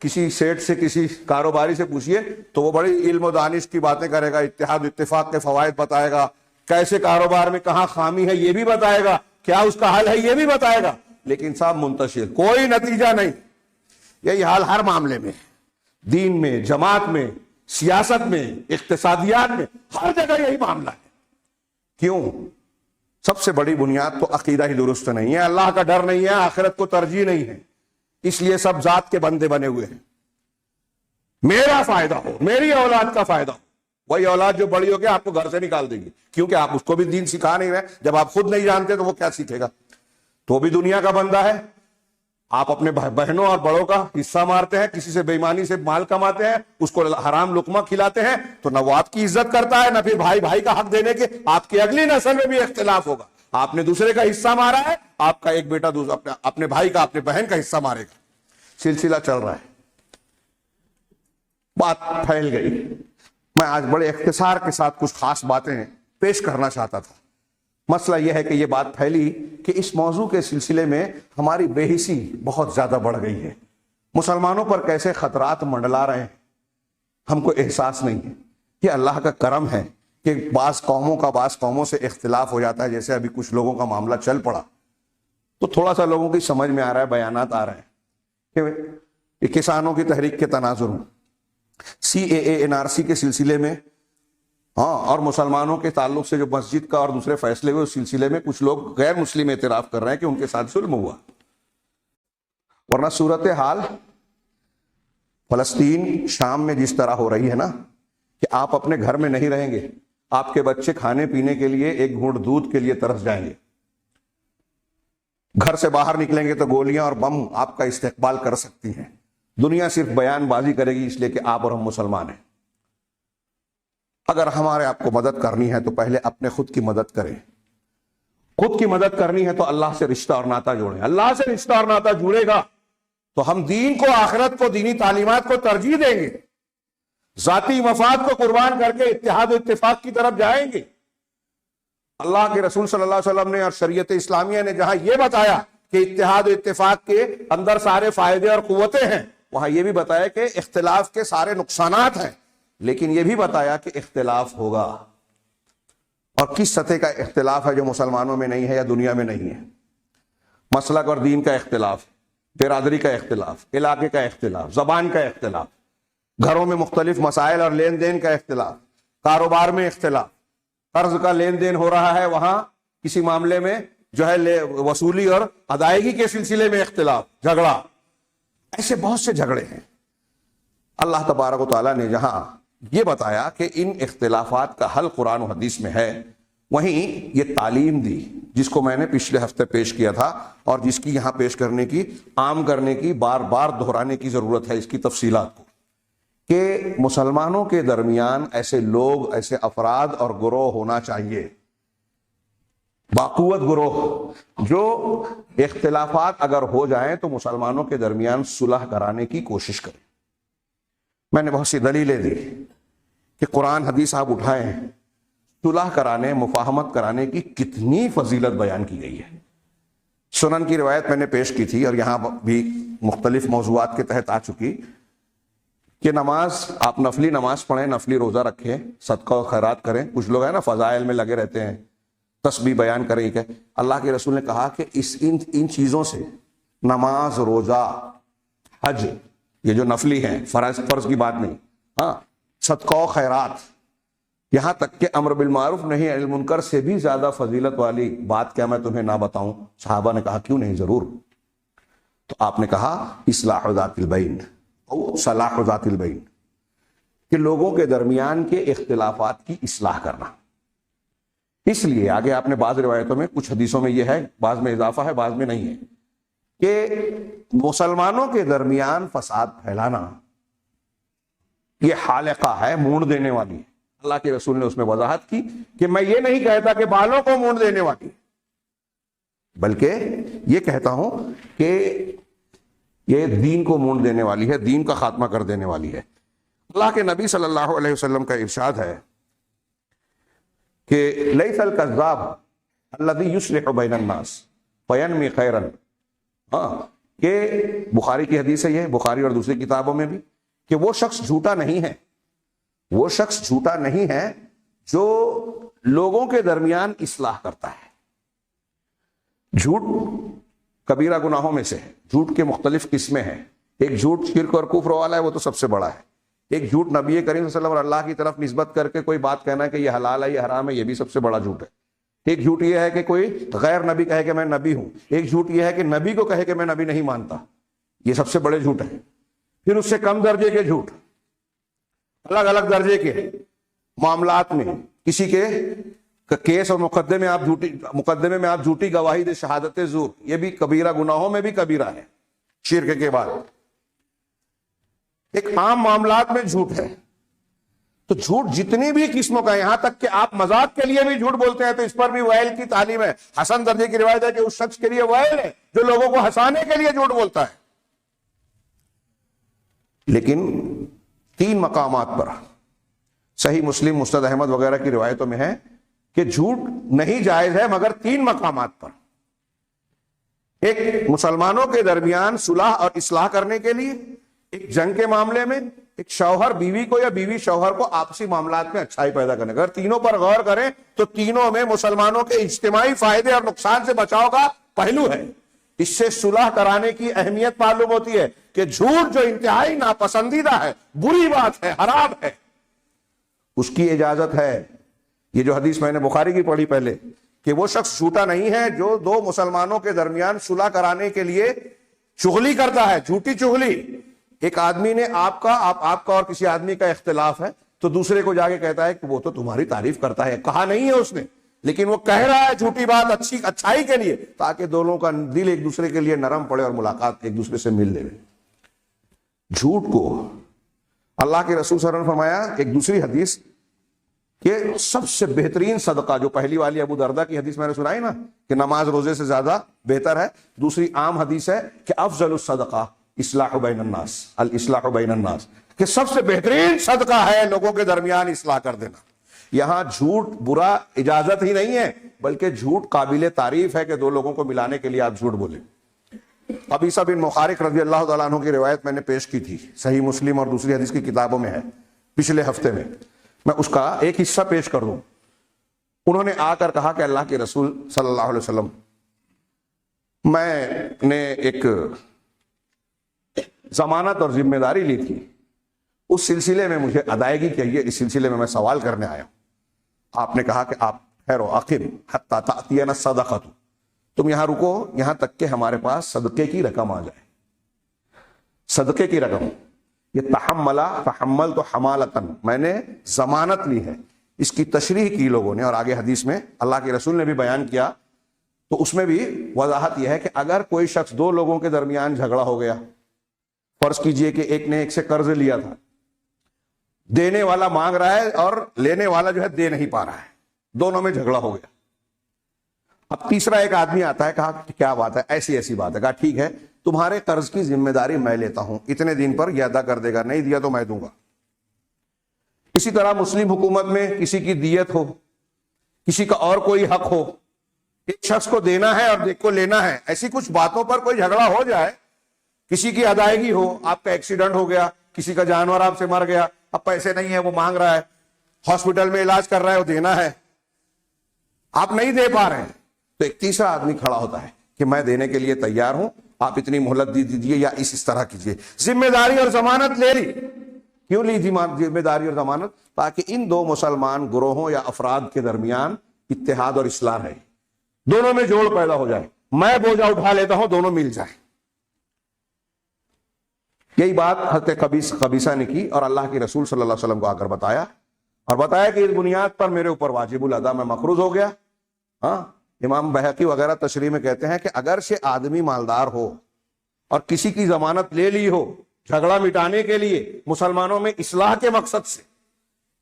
کسی سیٹ سے، کسی کاروباری سے پوچھئے تو وہ بڑی علم و دانش کی باتیں کرے گا، اتحاد و اتفاق کے فوائد بتائے گا، کیسے کاروبار میں کہاں خامی ہے یہ بھی بتائے گا، کیا اس کا حل ہے یہ بھی بتائے گا، لیکن صاحب منتشر، کوئی نتیجہ نہیں۔ یہی حال ہر معاملے میں، دین میں، جماعت میں، سیاست میں، اقتصادیات میں، ہر جگہ یہی معاملہ ہے۔ کیوں؟ سب سے بڑی بنیاد تو عقیدہ ہی درست نہیں ہے، اللہ کا ڈر نہیں ہے، آخرت کو ترجیح نہیں ہے، اس لیے سب ذات کے بندے بنے ہوئے ہیں۔ میرا فائدہ ہو، میری اولاد کا فائدہ ہو، وہی اولاد جو بڑی ہو کے آپ کو گھر سے نکال دے گی، کیونکہ آپ اس کو بھی دین سکھا نہیں رہے۔ جب آپ خود نہیں جانتے تو وہ کیا سیکھے گا؟ تو بھی دنیا کا بندہ ہے۔ آپ اپنے بہنوں اور بڑوں کا حصہ مارتے ہیں، کسی سے بے ایمانی سے مال کماتے ہیں، اس کو حرام لقمہ کھلاتے ہیں، تو نہ وہ آپ کی عزت کرتا ہے، نہ پھر بھائی بھائی کا حق دینے کے۔ آپ کی اگلی نسل میں بھی اختلاف ہوگا، آپ نے دوسرے کا حصہ مارا ہے، آپ کا ایک بیٹا اپنے بھائی کا، اپنے بہن کا حصہ مارے گا۔ سلسلہ چل رہا ہے، بات پھیل گئی۔ میں آج بڑے اختصار کے ساتھ کچھ خاص باتیں پیش کرنا چاہتا تھا۔ مسئلہ یہ ہے کہ یہ بات پھیلی کہ اس موضوع کے سلسلے میں ہماری بے حسی بہت زیادہ بڑھ گئی ہے، مسلمانوں پر کیسے خطرات منڈلا رہے ہیں، ہم کو احساس نہیں ہے۔ یہ اللہ کا کرم ہے کہ بعض قوموں کا بعض قوموں سے اختلاف ہو جاتا ہے، جیسے ابھی کچھ لوگوں کا معاملہ چل پڑا تو تھوڑا سا لوگوں کی سمجھ میں آ رہا ہے، بیانات آ رہے ہیں کہ کسانوں کی تحریک کے تناظر ہوں، CAA NRC کے سلسلے میں، ہاں، اور مسلمانوں کے تعلق سے جو مسجد کا اور دوسرے فیصلے ہوئے اس سلسلے میں کچھ لوگ غیر مسلم اعتراف کر رہے ہیں کہ ان کے ساتھ ظلم ہوا، ورنہ صورتحال فلسطین شام میں جس طرح ہو رہی ہے نا، کہ آپ اپنے گھر میں نہیں رہیں گے، آپ کے بچے کھانے پینے کے لیے ایک گھونٹ دودھ کے لیے ترس جائیں گے، گھر سے باہر نکلیں گے تو گولیاں اور بم آپ کا استقبال کر سکتی ہیں، دنیا صرف بیان بازی کرے گی اس لیے کہ آپ اور ہم مسلمان ہیں۔ اگر ہمارے آپ کو مدد کرنی ہے تو پہلے اپنے خود کی مدد کریں، خود کی مدد کرنی ہے تو اللہ سے رشتہ اور ناطہ جوڑیں، اللہ سے رشتہ اور ناطہ جڑے گا تو ہم دین کو، آخرت کو، دینی تعلیمات کو ترجیح دیں گے، ذاتی مفاد کو قربان کر کے اتحاد و اتفاق کی طرف جائیں گے۔ اللہ کے رسول صلی اللہ علیہ وسلم نے اور شریعت اسلامیہ نے جہاں یہ بتایا کہ اتحاد و اتفاق کے اندر سارے فائدے اور قوتیں ہیں، وہاں یہ بھی بتایا کہ اختلاف کے سارے نقصانات ہیں، لیکن یہ بھی بتایا کہ اختلاف ہوگا، اور کس سطح کا اختلاف ہے جو مسلمانوں میں نہیں ہے یا دنیا میں نہیں ہے۔ مسلک اور دین کا اختلاف، برادری کا اختلاف، علاقے کا اختلاف، زبان کا اختلاف، گھروں میں مختلف مسائل اور لین دین کا اختلاف، کاروبار میں اختلاف، قرض کا لین دین ہو رہا ہے وہاں کسی معاملے میں جو ہے وصولی اور ادائیگی کے سلسلے میں اختلاف، جھگڑا، ایسے بہت سے جھگڑے ہیں۔ اللہ تبارک و تعالیٰ نے جہاں یہ بتایا کہ ان اختلافات کا حل قرآن و حدیث میں ہے، وہیں یہ تعلیم دی جس کو میں نے پچھلے ہفتے پیش کیا تھا، اور جس کی یہاں پیش کرنے کی، عام کرنے کی، بار بار دہرانے کی ضرورت ہے اس کی تفصیلات کو، کہ مسلمانوں کے درمیان ایسے لوگ، ایسے افراد اور گروہ ہونا چاہیے، باقوت گروہ، جو اختلافات اگر ہو جائیں تو مسلمانوں کے درمیان صلح کرانے کی کوشش کریں۔ میں نے بہت سی دلیلیں دی کہ قرآن حدیث آپ اٹھائیں، صلح کرانے، مفاہمت کرانے کی کتنی فضیلت بیان کی گئی ہے۔ سنن کی روایت میں نے پیش کی تھی اور یہاں بھی مختلف موضوعات کے تحت آ چکی کہ نماز آپ نفلی نماز پڑھیں، نفلی روزہ رکھیں، صدقہ و خیرات کریں. کچھ لوگ ہیں نا فضائل میں لگے رہتے ہیں، تسبیح بیان کریں. کہ اللہ کے رسول نے کہا کہ ان چیزوں سے، نماز، روزہ، حج، یہ جو نفلی ہیں، فرض کی بات نہیں، ہاں، صدقہ و خیرات، یہاں تک کہ امر بالمعروف نہی عن المنکر سے بھی زیادہ فضیلت والی بات کیا میں تمہیں نہ بتاؤں؟ صحابہ نے کہا کیوں نہیں، ضرور. تو آپ نے کہا اصلاح ذات البین او صلاح ذات البین، کہ لوگوں کے درمیان کے اختلافات کی اصلاح کرنا. اس لیے آگے آپ نے بعض روایتوں میں، کچھ حدیثوں میں یہ ہے، بعض میں اضافہ ہے، بعض میں نہیں ہے، کہ مسلمانوں کے درمیان فساد پھیلانا یہ حالقہ ہے، مونڈ دینے والی ہے. اللہ کے رسول نے اس میں وضاحت کی کہ میں یہ نہیں کہتا کہ بالوں کو مونڈ دینے والی، بلکہ یہ کہتا ہوں کہ یہ دین کو مونڈ دینے والی ہے، دین کا خاتمہ کر دینے والی ہے. اللہ کے نبی صلی اللہ علیہ وسلم کا ارشاد ہے کہ لیس الکذاب الذی یصلح بین الناس فینمی خیرا. ہاں، کہ بخاری کی حدیث ہے یہ، بخاری اور دوسری کتابوں میں بھی، کہ وہ شخص جھوٹا نہیں ہے، وہ شخص جھوٹا نہیں ہے جو لوگوں کے درمیان اصلاح کرتا ہے. جھوٹ کبیرہ گناہوں میں سے ہے. جھوٹ کے مختلف قسمیں ہیں. ایک جھوٹ شرک اور کفر والا ہے، وہ تو سب سے بڑا ہے. ایک جھوٹ نبی کریم صلی اللہ علیہ وسلم اور اللہ کی طرف نسبت کر کے کوئی بات کہنا کہ یہ حلال ہے، یہ حرام ہے، یہ بھی سب سے بڑا جھوٹ ہے. ایک جھوٹ یہ ہے کہ کوئی غیر نبی کہے کہ میں نبی ہوں. ایک جھوٹ یہ ہے کہ نبی کو کہے کہ میں نبی نہیں مانتا. یہ سب سے بڑے جھوٹ ہیں. پھر اس سے کم درجے کے جھوٹ، الگ الگ درجے کے معاملات میں کسی کے کیس اور مقدمے میں آپ جھوٹی گواہی دے، شہادت زور، یہ بھی کبیرہ گناہوں میں بھی کبیرہ ہے شرک کے بعد. ایک عام معاملات میں جھوٹ ہے. تو جھوٹ جتنی بھی قسموں کا ہے، یہاں تک کہ آپ مذاق کے لیے بھی جھوٹ بولتے ہیں تو اس پر بھی وائل کی تعلیم ہے. حسن درجے کی روایت ہے کہ اس شخص کے لیے وائل ہے جو لوگوں کو ہنسانے کے لیے جھوٹ بولتا ہے. لیکن 3 مقامات پر صحیح مسلم، مسند احمد وغیرہ کی روایتوں میں ہے کہ جھوٹ نہیں جائز ہے، مگر 3 مقامات پر. ایک مسلمانوں کے درمیان صلح اور اصلاح کرنے کے لیے، ایک جنگ کے معاملے میں، ایک شوہر بیوی کو یا بیوی شوہر کو آپسی معاملات میں اچھائی پیدا کرنے. اگر تینوں پر غور کریں تو تینوں میں مسلمانوں کے اجتماعی فائدے اور نقصان سے بچاؤ کا پہلو ہے. اس سے صلح کرانے کی اہمیت معلوم ہوتی ہے کہ جھوٹ جو انتہائی ناپسندیدہ ہے، بری بات ہے، حرام ہے، اس کی اجازت ہے. یہ جو حدیث میں نے بخاری کی پڑھی پہلے، کہ وہ شخص جھوٹا نہیں ہے جو 2 مسلمانوں کے درمیان صلح کرانے کے لیے چغلی کرتا ہے، جھوٹی چغلی. ایک آدمی نے آپ کا اور کسی آدمی کا اختلاف ہے تو دوسرے کو جا کے کہتا ہے کہ وہ تو تمہاری تعریف کرتا ہے. کہا نہیں ہے اس نے، لیکن وہ کہہ رہا ہے جھوٹی بات اچھائی کے لیے، تاکہ دونوں کا دل ایک دوسرے کے لیے نرم پڑے اور ملاقات ایک دوسرے سے مل لے. جھوٹ کو اللہ کے رسول صلی اللہ علیہ وسلم نے فرمایا ایک دوسری حدیث کہ سب سے بہترین صدقہ، جو پہلی والی ابو دردہ کی حدیث میں نے سنائی نا کہ نماز روزے سے زیادہ بہتر ہے، دوسری عام حدیث ہے کہ افضل الصدقہ اصلاح بین الناس، الاصلاح بین الناس، کہ سب سے بہترین صدقہ ہے لوگوں کے درمیان اصلاح کر دینا. یہاں جھوٹ برا اجازت ہی نہیں ہے، بلکہ جھوٹ قابل تعریف ہے کہ 2 لوگوں کو ملانے کے لیے آپ جھوٹ بولیں. قبیصہ بن مخارق رضی اللہ تعالیٰ عنہ کی روایت میں نے پیش کی تھی، صحیح مسلم اور دوسری حدیث کی کتابوں میں ہے، پچھلے ہفتے میں اس کا ایک حصہ پیش کر دوں. انہوں نے آ کر کہا کہ اللہ کے رسول صلی اللہ علیہ وسلم، میں نے ایک ضمانت اور ذمہ داری لی تھی، اس سلسلے میں مجھے ادائیگی چاہیے، اس سلسلے میں سوال کرنے آیا ہوں. آپ نے کہا کہ آپ ٹھہرو، اقم حتی تأتینا الصدقۃ، تم یہاں رکو یہاں تک کہ ہمارے پاس صدقے کی رقم آ جائے. صدقے کی رقم، یہ تحمل تو حمالتن، میں نے ضمانت لی ہے. اس کی تشریح کی لوگوں نے، اور آگے حدیث میں اللہ کے رسول نے بھی بیان کیا، تو اس میں بھی وضاحت یہ ہے کہ اگر کوئی شخص 2 لوگوں کے درمیان جھگڑا ہو گیا، فرض کیجئے کہ ایک نے ایک سے قرض لیا تھا، دینے والا مانگ رہا ہے اور لینے والا جو ہے دے نہیں پا رہا ہے، دونوں میں جھگڑا ہو گیا. اب تیسرا ایک آدمی آتا ہے، کہا کیا بات ہے، ایسی بات ہے. کہا ٹھیک ہے، تمہارے قرض کی ذمہ داری میں لیتا ہوں، اتنے دن پر یہ ادا کر دے گا، نہیں دیا تو میں دوں گا. اسی طرح مسلم حکومت میں کسی کی دیت ہو، کسی کا اور کوئی حق ہو، ایک شخص کو دینا ہے اور ایک کو لینا ہے، ایسی کچھ باتوں پر کوئی جھگڑا ہو جائے، کسی کی ادائیگی ہو، آپ کا ایکسیڈنٹ ہو گیا، کسی کا جانور آپ سے مر گیا, اب پیسے نہیں ہے, وہ مانگ رہا ہے, ہاسپٹل میں علاج کر رہا ہے, وہ دینا ہے, آپ نہیں دے پا رہے ہیں, تو ایک تیسرا آدمی کھڑا ہوتا ہے کہ میں دینے کے لیے تیار ہوں, آپ اتنی مہلت دی دیجیے یا اس طرح کیجیے. ذمہ داری اور ضمانت لے لی. کیوں لی ذمہ داری اور ضمانت؟ تاکہ ان دو مسلمان گروہوں یا افراد کے درمیان اتحاد اور اصلاح رہے, دونوں میں جوڑ پیدا ہو جائے, میں بوجھا اٹھا لیتا ہوں, دونوں مل جائیں. یہی بات حضرت قبیصہ نے کی اور اللہ کے رسول صلی اللہ علیہ وسلم کو آ کر بتایا, اور بتایا کہ اس بنیاد پر میرے اوپر واجب الادا میں مقروض ہو گیا. ہاں, امام بہقی وغیرہ تشریح میں کہتے ہیں کہ اگر سے آدمی مالدار ہو اور کسی کی ضمانت لے لی ہو جھگڑا مٹانے کے لیے مسلمانوں میں اصلاح کے مقصد سے,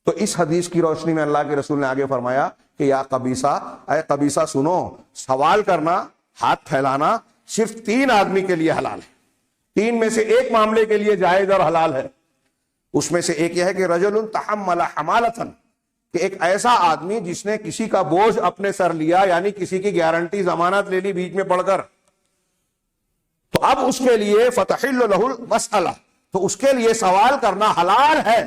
تو اس حدیث کی روشنی میں اللہ کے رسول نے آگے فرمایا کہ یا قبیصہ, اے قبیصہ سنو, سوال کرنا, ہاتھ پھیلانا صرف 3 آدمی کے لیے حلال ہے. 3 میں سے ایک معاملے کے لیے جائز اور حلال ہے. اس میں سے ایک یہ ہے کہ رجل تحمل حمالتن, کہ ایک ایسا آدمی جس نے کسی کا بوجھ اپنے سر لیا, یعنی کسی کی گارنٹی ضمانت لے لی بیچ میں پڑھ کر, تو اب اس کے لیے فتحل له المسئلہ, تو اس کے لیے سوال کرنا حلال ہے.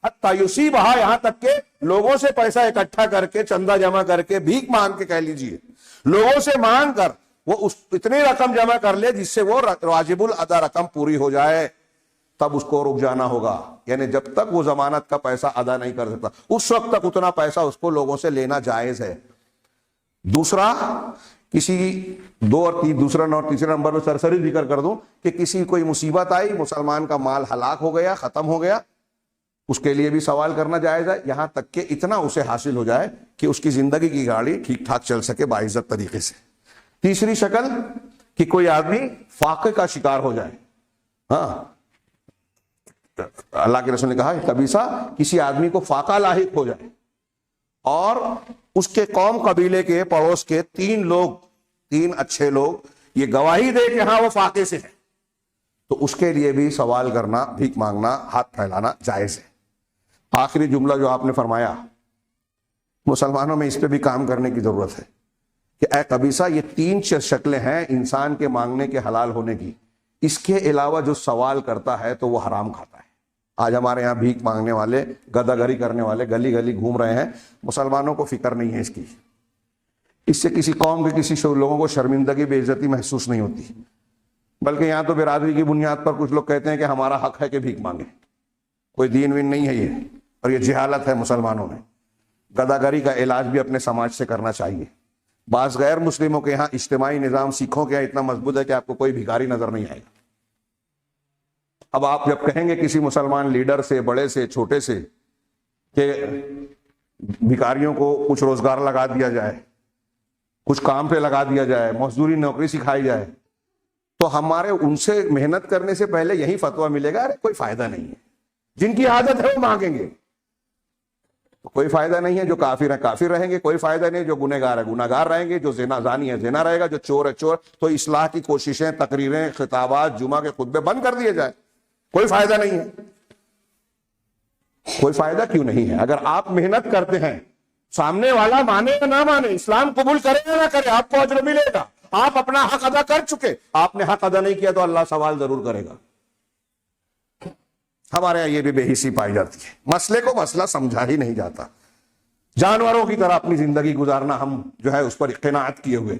حتی یصیبھا, یہاں تک کہ لوگوں سے پیسہ اکٹھا کر کے, چندہ جمع کر کے, بھیک مانگ کے کہہ لیجئے, لوگوں سے مانگ کر وہ اتنی رقم جمع کر لے جس سے وہ واجب الادا رقم پوری ہو جائے, تب اس کو رک جانا ہوگا. یعنی جب تک وہ ضمانت کا پیسہ ادا نہیں کر سکتا اس وقت تک اتنا پیسہ اس کو لوگوں سے لینا جائز ہے. دوسرا, کسی دوسرا اور تیسرے نمبر میں سرسری ذکر کر دوں کہ کسی کوئی مصیبت آئی, مسلمان کا مال ہلاک ہو گیا, ختم ہو گیا, اس کے لیے بھی سوال کرنا جائز ہے, یہاں تک کہ اتنا اسے حاصل ہو جائے کہ اس کی زندگی کی گاڑی ٹھیک ٹھاک چل سکے باعزت طریقے سے. تیسری شکل کہ کوئی آدمی فاقے کا شکار ہو جائے. ہاں, اللہ کے رسول نے کہا قبیصہ, کسی آدمی کو فاقہ لاحق ہو جائے اور اس کے قوم قبیلے کے پڑوس کے 3 اچھے لوگ یہ گواہی دے کہ ہاں وہ فاقے سے ہے, تو اس کے لیے بھی سوال کرنا, بھیک مانگنا, ہاتھ پھیلانا جائز ہے. آخری جملہ جو آپ نے فرمایا, مسلمانوں میں اس پہ بھی کام کرنے کی ضرورت ہے کہ اے قبیصہ, یہ 3 شکلیں ہیں انسان کے مانگنے کے حلال ہونے کی, اس کے علاوہ جو سوال کرتا ہے تو وہ حرام کھاتا ہے. آج ہمارے یہاں بھیک مانگنے والے, گدہ گری کرنے والے گلی گلی گھوم رہے ہیں, مسلمانوں کو فکر نہیں ہے اس کی. اس سے کسی قوم کے کسی لوگوں کو شرمندگی, بے عزتی محسوس نہیں ہوتی, بلکہ یہاں تو برادری کی بنیاد پر کچھ لوگ کہتے ہیں کہ ہمارا حق ہے کہ بھیک مانگے. کوئی دین وین نہیں ہے یہ, اور یہ جہالت ہے مسلمانوں میں. گدہ گری کا علاج بھی اپنے سماج سے کرنا چاہیے. بعض غیر مسلموں کے یہاں اجتماعی نظام سکھوں کے یہاں اتنا مضبوط ہے کہ آپ کو کوئی بھکاری نظر نہیں آئے گا. اب آپ جب کہیں گے کسی مسلمان لیڈر سے, بڑے سے, چھوٹے سے, کہ بھکاریوں کو کچھ روزگار لگا دیا جائے, کچھ کام پہ لگا دیا جائے, مزدوری نوکری سکھائی جائے, تو ہمارے ان سے محنت کرنے سے پہلے یہی فتویٰ ملے گا, ارے کوئی فائدہ نہیں ہے. جن کی عادت ہے وہ مانگیں گے, کوئی فائدہ نہیں ہے. جو کافر ہیں کافر رہیں گے, کوئی فائدہ نہیں. جو گنہگار ہے گنہگار رہیں گے, جو زانی ہے زنا رہے گا, جو چور ہے چور. تو اصلاح کی کوششیں, تقریریں, خطابات, جمعہ کے خطبے بند کر دیے جائے, کوئی فائدہ نہیں ہے. کوئی فائدہ کیوں نہیں ہے؟ اگر آپ محنت کرتے ہیں, سامنے والا مانے یا نہ مانے, اسلام قبول کرے یا نہ کرے, آپ کو اجر ملے گا. آپ اپنا حق ادا کر چکے, آپ نے حق ادا نہیں کیا تو اللہ سوال ضرور کرے گا. ہمارے یہاں یہ بھی بے حسی پائی جاتی ہے, مسئلے کو مسئلہ سمجھا ہی نہیں جاتا. جانوروں کی طرح اپنی زندگی گزارنا ہم جو ہے اس پر قناعت کیے ہوئے.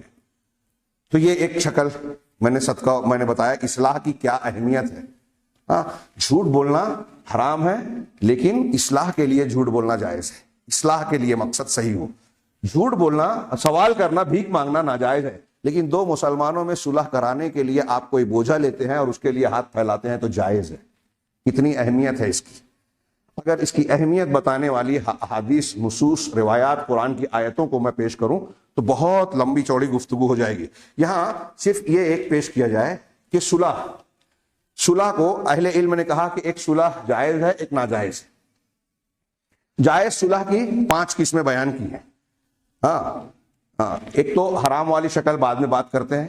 تو یہ ایک شکل میں نے بتایا اصلاح کی کیا اہمیت ہے. ہاں, جھوٹ بولنا حرام ہے, لیکن اصلاح کے لیے جھوٹ بولنا جائز ہے. اصلاح کے لیے مقصد صحیح ہو. جھوٹ بولنا, سوال کرنا, بھیک مانگنا ناجائز ہے, لیکن 2 مسلمانوں میں صلح کرانے کے لیے آپ کوئی بوجھا لیتے ہیں اور اس کے لیے ہاتھ پھیلاتے ہیں تو جائز ہے. اتنی اہمیت ہے اس کی. اگر اس کی اہمیت بتانے والی احادیث, نصوص, روایات, قرآن کی آیتوں کو میں پیش کروں تو بہت لمبی چوڑی گفتگو ہو جائے گی. یہاں صرف یہ ایک پیش کیا جائے کہ صلح کو اہل علم نے کہا کہ ایک صلح جائز ہے, ایک ناجائز ہے. جائز صلح کی 5 قسمیں بیان کی ہیں. ہاں, ایک تو حرام والی شکل بعد میں بات کرتے ہیں.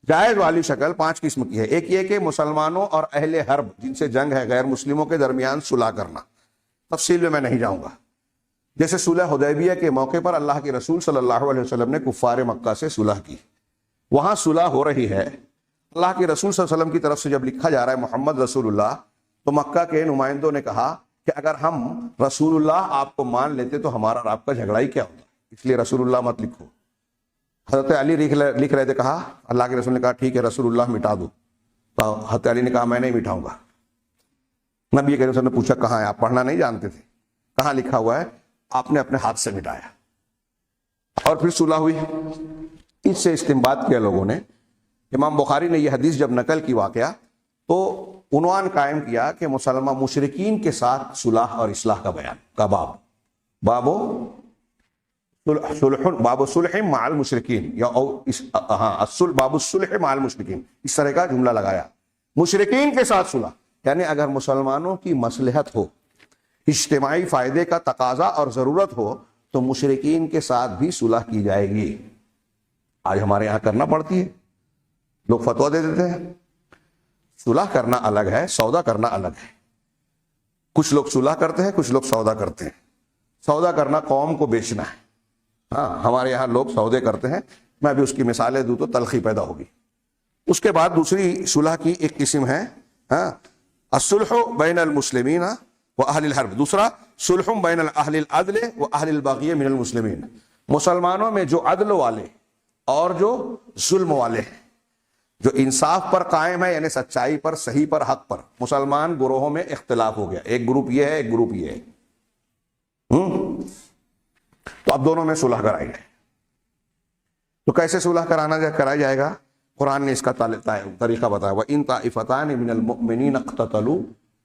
جائز والی شکل 5 قسم کی ہے. ایک یہ کہ مسلمانوں اور اہل حرب جن سے جنگ ہے, غیر مسلموں کے درمیان صلح کرنا. تفصیل میں نہیں جاؤں گا. جیسے صلح حدیبیہ کے موقع پر اللہ کے رسول صلی اللہ علیہ وسلم نے کفار مکہ سے صلح کی. وہاں صلح ہو رہی ہے, اللہ کے رسول صلی اللہ علیہ وسلم کی طرف سے جب لکھا جا رہا ہے محمد رسول اللہ, تو مکہ کے نمائندوں نے کہا کہ اگر ہم رسول اللہ آپ کو مان لیتے تو ہمارا اور آپ کا جھگڑا ہی کیا ہوتا، اس لیے رسول اللہ مت لکھو۔ حضرت علی لکھ رہے تھے، کہا اللہ کے رسول نے کہا ٹھیک ہے رسول اللہ مٹا دو، تو حضرت علی نے کہا میں نہیں مٹاؤں گا۔ نبی کریم صلی اللہ علیہ وسلم نے پوچھا کہاں ہے، آپ پڑھنا نہیں جانتے تھے، کہاں لکھا ہوا ہے؟ آپ نے اپنے ہاتھ سے مٹایا، اور پھر صلح ہوئی۔ اس سے استنباط کیا لوگوں نے، امام بخاری نے یہ حدیث جب نقل کی واقعہ تو عنوان قائم کیا کہ مسلمان مشرکین کے ساتھ صلح اور اصلاح کا بیان کا باب صلح مع المشرکین، یا باب الصلح مع المشرکین، اس طرح کا جملہ لگایا، مشرکین کے ساتھ صلح، یعنی اگر مسلمانوں کی مصلحت ہو، اجتماعی فائدے کا تقاضا اور ضرورت ہو تو مشرکین کے ساتھ بھی صلح کی جائے گی۔ آج ہمارے یہاں کرنا پڑتی ہے، لوگ فتویٰ دے دیتے ہیں، صلح کرنا الگ ہے، سودا کرنا الگ ہے۔ کچھ لوگ صلح کرتے ہیں، کچھ لوگ سودا کرتے ہیں۔ سودا کرنا قوم کو بیچنا ہے، ہاں ہمارے یہاں لوگ سودے کرتے ہیں، میں بھی اس کی مثالیں دوں تو تلخی پیدا ہوگی۔ اس کے بعد دوسری صلح کی ایک قسم ہے الصلح بین المسلمین و اہل الحرب، دوسرا صلح بین اہل العدل و اہل البغی من المسلمین، مسلمانوں میں جو عدل والے اور جو ظلم والے ہیں، جو انصاف پر قائم ہے، یعنی سچائی پر، صحیح پر، حق پر، مسلمان گروہوں میں اختلاف ہو گیا، ایک گروپ یہ ہے، ایک گروپ یہ ہے، تو اب دونوں میں صلح کرائی جائے۔ تو کیسے صلح کرائی جائے گا؟ قرآن نے اس کا طریقہ بتایا، وَإِن طَائِفَتَانِ مِنَ الْمُؤْمِنِينَ اقْتَتَلُوا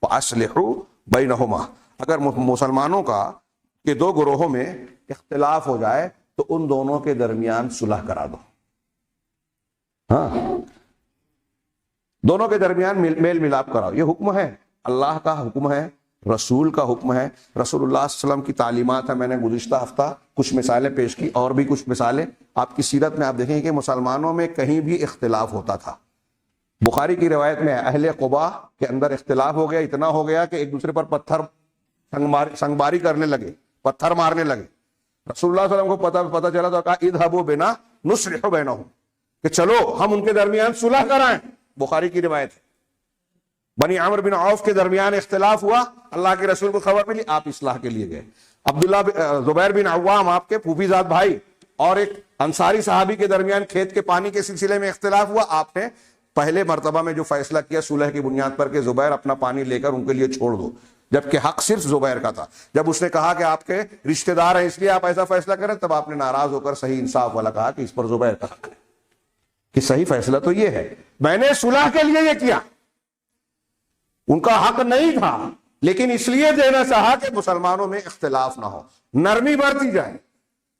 فَأَصْلِحُوا بَيْنَهُمَا، اگر مسلمانوں کا کہ دو گروہوں میں اختلاف ہو جائے تو ان دونوں کے درمیان صلح کرا دو، ہاں دونوں کے درمیان میل ملاپ کراؤ۔ یہ حکم ہے، اللہ کا حکم ہے، رسول کا حکم ہے، رسول اللہ صلی اللہ علیہ وسلم کی تعلیمات ہے۔ میں نے گزشتہ ہفتہ کچھ مثالیں پیش کی، اور بھی کچھ مثالیں آپ کی سیرت میں آپ دیکھیں کہ مسلمانوں میں کہیں بھی اختلاف ہوتا تھا۔ بخاری کی روایت میں اہل قباء کے اندر اختلاف ہو گیا، اتنا ہو گیا کہ ایک دوسرے پر پتھر سنگباری کرنے لگے، پتھر مارنے لگے۔ رسول اللہ صلی اللہ علیہ وسلم کو پتہ چلا تو کہا اذهبوا بنا نصلح بینہم، کہ چلو ہم ان کے درمیان صلح کرائیں۔ بخاری کی روایت ہے، بنی عمرو بن عوف کے درمیان اختلاف ہوا، اللہ کے رسول کو خبر ملی، آپ اصلاح کے لیے گئے۔ زبیر بن عوام آپ کے پھوپھی زاد بھائی اور ایک انصاری صحابی کے درمیان کھیت کے پانی کے سلسلے میں اختلاف ہوا، آپ نے پہلے مرتبہ میں جو فیصلہ کیا صلح کی بنیاد پر کہ زبیر اپنا پانی لے کر ان کے لیے چھوڑ دو، جبکہ حق صرف زبیر کا تھا۔ جب اس نے کہا کہ آپ کے رشتہ دار ہیں اس لیے آپ ایسا فیصلہ کریں، تب آپ نے ناراض ہو کر صحیح انصاف والا کہا کہ اس پر زبیر کا حق ہے، کہ صحیح فیصلہ تو یہ ہے، میں نے صلح کے لیے یہ کیا، ان کا حق نہیں تھا لیکن اس لیے دینا چاہا کہ مسلمانوں میں اختلاف نہ ہو، نرمی برتی جائے۔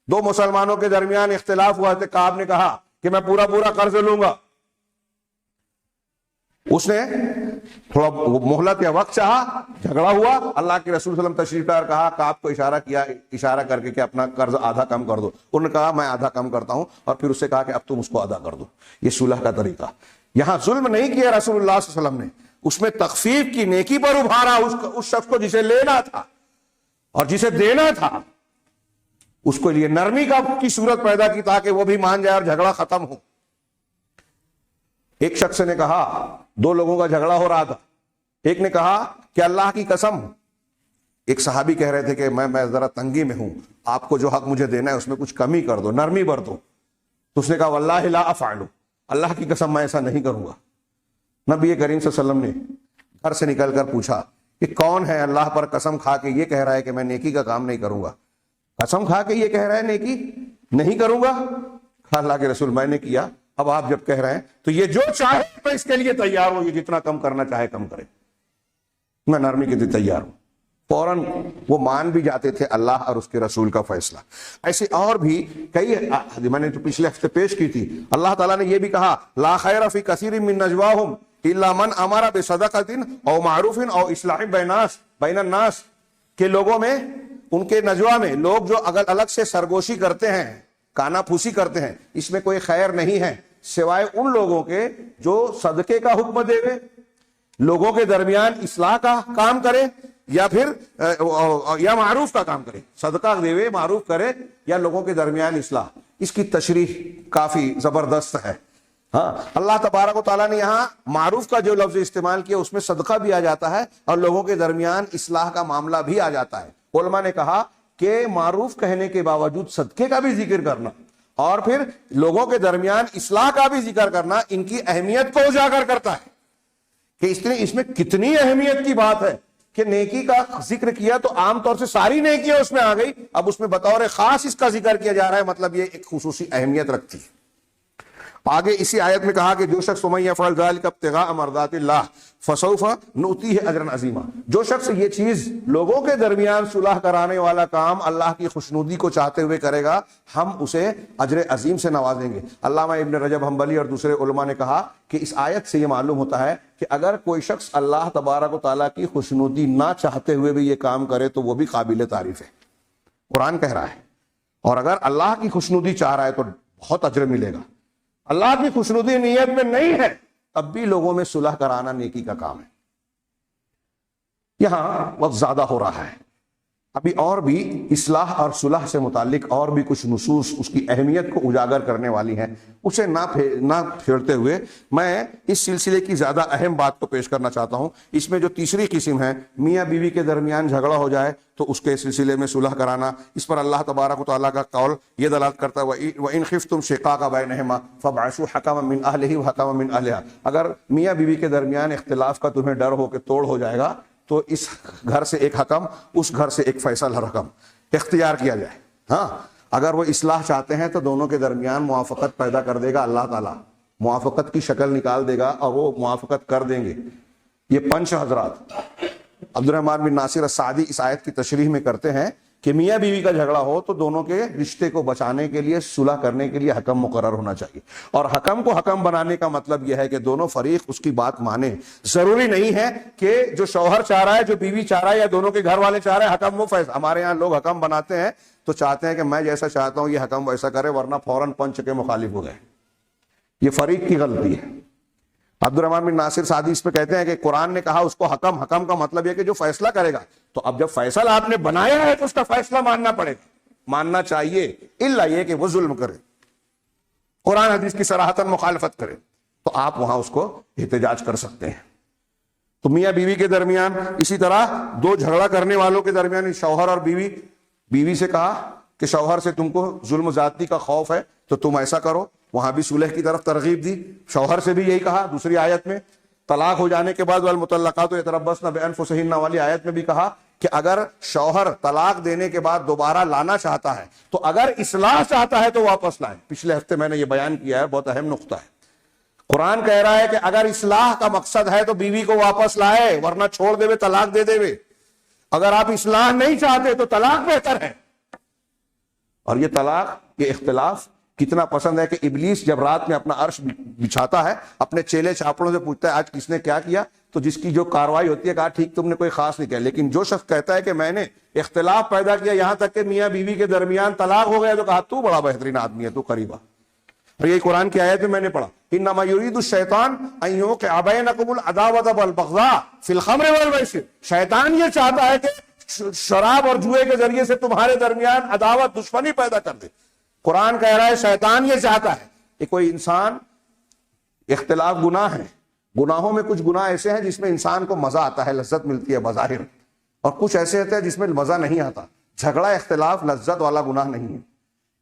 دو مسلمانوں کے درمیان اختلاف ہوا تو کعب نے کہا کہ میں پورا قرض لوں گا، اس نے تھوڑا مہلت یا وقت چاہا، جھگڑا ہوا، اللہ کے رسول صلی اللہ علیہ وسلم تشریف لائے، کہا کعب کو اشارہ کر کے کہ اپنا قرض آدھا کم کر دو، انہوں نے کہا میں آدھا کم کرتا ہوں، اور پھر اس سے کہا کہ اب تم اس کو ادا کر دو۔ یہ صلح کا طریقہ۔ یہاں ظلم نہیں کیا رسول اللہ صلی اللہ علیہ وسلم نے، اس میں تخفیف کی، نیکی پر ابھارا اس شخص کو جسے لینا تھا اور جسے دینا تھا، اس کو لیے نرمی کی صورت پیدا کی تاکہ وہ بھی مان جائے اور جھگڑا ختم ہو۔ ایک شخص نے کہا، دو لوگوں کا جھگڑا ہو رہا تھا، ایک نے کہا کہ اللہ کی قسم، ایک صحابی کہہ رہے تھے کہ میں ذرا تنگی میں ہوں، آپ کو جو حق مجھے دینا ہے اس میں کچھ کمی کر دو، نرمی برتو۔ تو اس نے کہا واللہ لا افعل، اللہ کی قسم میں ایسا نہیں کروں گا۔ نبی کریم صلی اللہ علیہ وسلم نے گھر سے نکل کر پوچھا کہ کون ہے اللہ پر قسم کھا کے یہ کہہ رہا ہے کہ میں نیکی کا کام نہیں کروں گا؟ قسم کھا کے یہ کہہ رہا ہے نیکی نہیں کروں گا؟ اللہ کے رسول میں نے کیا، اب آپ جب کہہ رہے ہیں تو یہ جو چاہے میں اس کے لیے تیار ہوں، یہ جتنا کم کرنا چاہے کم کرے، میں نرمی کے لیے تیار ہوں۔ فوراً وہ مان بھی جاتے تھے اللہ اور اس کے رسول کا فیصلہ۔ ایسے اور بھی کئی، میں نے جو پچھلے ہفتے پیش کی تھی، اللہ تعالیٰ نے یہ بھی کہا لا خیر فی کثیر من نجواہم الا من امر بصدقۃ او معروف او اصلاح بین الناس، کہ لوگوں میں ان کے نجوا میں لوگ جو الگ سے سرگوشی کرتے ہیں، کانا پھوسی کرتے ہیں، اس میں کوئی خیر نہیں ہے سوائے ان لوگوں کے جو صدقے کا حکم دے، لوگوں کے درمیان اصلاح کا کام کرے، یا پھر یا معروف کا کام کرے، صدقہ دے، معروف کرے، یا لوگوں کے درمیان اصلاح۔ اس کی تشریح کافی زبردست ہے۔ ہاں، اللہ تبارک و تعالیٰ نے یہاں معروف کا جو لفظ استعمال کیا اس میں صدقہ بھی آ جاتا ہے اور لوگوں کے درمیان اصلاح کا معاملہ بھی آ جاتا ہے۔ علماء نے کہا کہ معروف کہنے کے باوجود صدقے کا بھی ذکر کرنا اور پھر لوگوں کے درمیان اصلاح کا بھی ذکر کرنا ان کی اہمیت کو اجاگر کرتا ہے کہ اس میں کتنی اہمیت کی بات ہے کہ نیکی کا ذکر کیا تو عام طور سے ساری نیکیاں اس میں آ گئی، اب اس میں بطور خاص اس کا ذکر کیا جا رہا ہے، مطلب یہ ایک خصوصی اہمیت رکھتی ہے۔ آگے اسی آیت میں کہا کہ جو شخص وَمَن يَفْعَلْ ذَلِكَ ابْتِغَاءَ مَرْضَاتِ اللَّهِ فَسَوْفَ نُؤْتِيهِ أَجْرًا عَظِيمًا، جو شخص یہ چیز لوگوں کے درمیان صلح کرانے والا کام اللہ کی خوشنودی کو چاہتے ہوئے کرے گا، ہم اسے اجر عظیم سے نوازیں گے۔ علامہ ابن رجب حنبلی اور دوسرے علماء نے کہا کہ اس آیت سے یہ معلوم ہوتا ہے کہ اگر کوئی شخص اللہ تبارک و تعالیٰ کی خوشنودی نہ چاہتے ہوئے بھی یہ کام کرے تو وہ بھی قابل تعریف ہے، قرآن کہہ رہا ہے۔ اور اگر اللہ کی خوشنودی چاہ رہا ہے تو بہت اجر ملے گا، اللہ کی خوشنودی نیت میں نہیں ہے تب بھی لوگوں میں صلح کرانا نیکی کا کام ہے۔ یہاں وقت زیادہ ہو رہا ہے، ابھی اور بھی اصلاح اور صلح سے متعلق اور بھی کچھ نصوص اس کی اہمیت کو اجاگر کرنے والی ہیں، اسے نہ پھیرتے ہوئے میں اس سلسلے کی زیادہ اہم بات کو پیش کرنا چاہتا ہوں۔ اس میں جو تیسری قسم ہے، میاں بیوی کے درمیان جھگڑا ہو جائے تو اس کے سلسلے میں صلح کرانا، اس پر اللہ تبارک و تعالیٰ کا قول یہ دلالت کرتا ہے وَإِنْ خِفْتُمْ شِقَاقَ بَيْنِهِمَا فَابْعَثُوا حَكَمًا مِّنْ أَهْلِهِ وَحَكَمًا مِّنْ أَهْلِهَا، اگر میاں بیوی کے درمیان اختلاف کا تمہیں ڈر ہو کہ توڑ ہو جائے گا تو اس گھر سے ایک حکم، اس گھر سے ایک فیصل حکم اختیار کیا جائے۔ ہاں، اگر وہ اصلاح چاہتے ہیں تو دونوں کے درمیان موافقت پیدا کر دے گا اللہ تعالیٰ، موافقت کی شکل نکال دے گا اور وہ موافقت کر دیں گے۔ یہ پنچ حضرات عبد الرحمن بن ناصر السعدی اس آیت کی تشریح میں کرتے ہیں کہ میاں بیوی کا جھگڑا ہو تو دونوں کے رشتے کو بچانے کے لیے صلح کرنے کے لیے حکم مقرر ہونا چاہیے، اور حکم کو حکم بنانے کا مطلب یہ ہے کہ دونوں فریق اس کی بات مانے۔ ضروری نہیں ہے کہ جو شوہر چاہ رہا ہے، جو بیوی چاہ رہا ہے یا دونوں کے گھر والے چاہ رہے ہیں حکم وہ فیصلہ۔ ہمارے یہاں لوگ حکم بناتے ہیں تو چاہتے ہیں کہ میں جیسا چاہتا ہوں یہ حکم ویسا کرے، ورنہ فوراً پنچ کے مخالف ہو گئے۔ یہ فریق کی غلطی ہے۔ عبد الرحمن بن ناصر سعدی اس پہ کہتے ہیں کہ قرآن نے کہا اس کو حکم، حکم کا مطلب یہ کہ جو فیصلہ کرے گا، تو اب جب فیصلہ آپ نے بنایا ہے تو اس کا فیصلہ ماننا پڑے گا، ماننا چاہیے، الا یہ کہ وہ ظلم کرے، قرآن حدیث کی صراحتاً مخالفت کرے تو آپ وہاں اس کو احتجاج کر سکتے ہیں۔ تو میاں بیوی کے درمیان اسی طرح دو جھگڑا کرنے والوں کے درمیان شوہر اور بیوی سے کہا کہ شوہر سے تم کو ظلم زیادتی کا خوف ہے تو تم ایسا کرو، وہاں بھی صلح کی طرف ترغیب دی۔ شوہر سے بھی یہی کہا، دوسری آیت میں طلاق ہو جانے کے بعد والمطلقات یتربصن بانفسہن والی آیت میں بھی کہا کہ اگر شوہر طلاق دینے کے بعد دوبارہ لانا چاہتا ہے تو اگر اصلاح چاہتا ہے تو واپس لائے۔ پچھلے ہفتے میں نے یہ بیان کیا ہے، بہت اہم نقطہ ہے۔ قرآن کہہ رہا ہے کہ اگر اصلاح کا مقصد ہے تو بیوی کو واپس لائے، ورنہ چھوڑ دے، طلاق دے دے۔ اگر آپ اصلاح نہیں چاہتے تو طلاق بہتر ہے۔ اور یہ طلاق، یہ اختلاف کتنا پسند ہے کہ ابلیس جب رات میں اپنا عرش بچھاتا ہے اپنے چیلے چاپڑوں سے پوچھتا ہے آج کس نے کیا کیا، تو جس کی جو کاروائی ہوتی ہے کہا ٹھیک تم نے کوئی خاص نہیں کیا، لیکن جو شخص کہتا ہے کہ میں نے اختلاف پیدا کیا یہاں تک کہ میاں بیوی کے درمیان طلاق ہو گیا، تو کہا تو بڑا بہترین آدمی ہے، تو قریب آ۔ اور یہی قرآن کی آیت میں نے پڑھا انما یرید الشیطان ان یوقع بینکم العداوۃ والبغضاء فی الخمر والمیسر، شیطان یہ چاہتا ہے کہ شراب اور جوئے کے ذریعے سے تمہارے درمیان عداوت، دشمنی پیدا کر دے۔ قرآن کہہ رہا ہے شیطان یہ چاہتا ہے کہ کوئی انسان، اختلاف گناہ ہے، گناہوں میں کچھ گناہ ایسے ہیں جس میں انسان کو مزہ آتا ہے، لذت ملتی ہے بظاہر، اور کچھ ایسے ہوتے ہیں جس میں مزہ نہیں آتا۔ جھگڑا، اختلاف لذت والا گناہ نہیں ہے،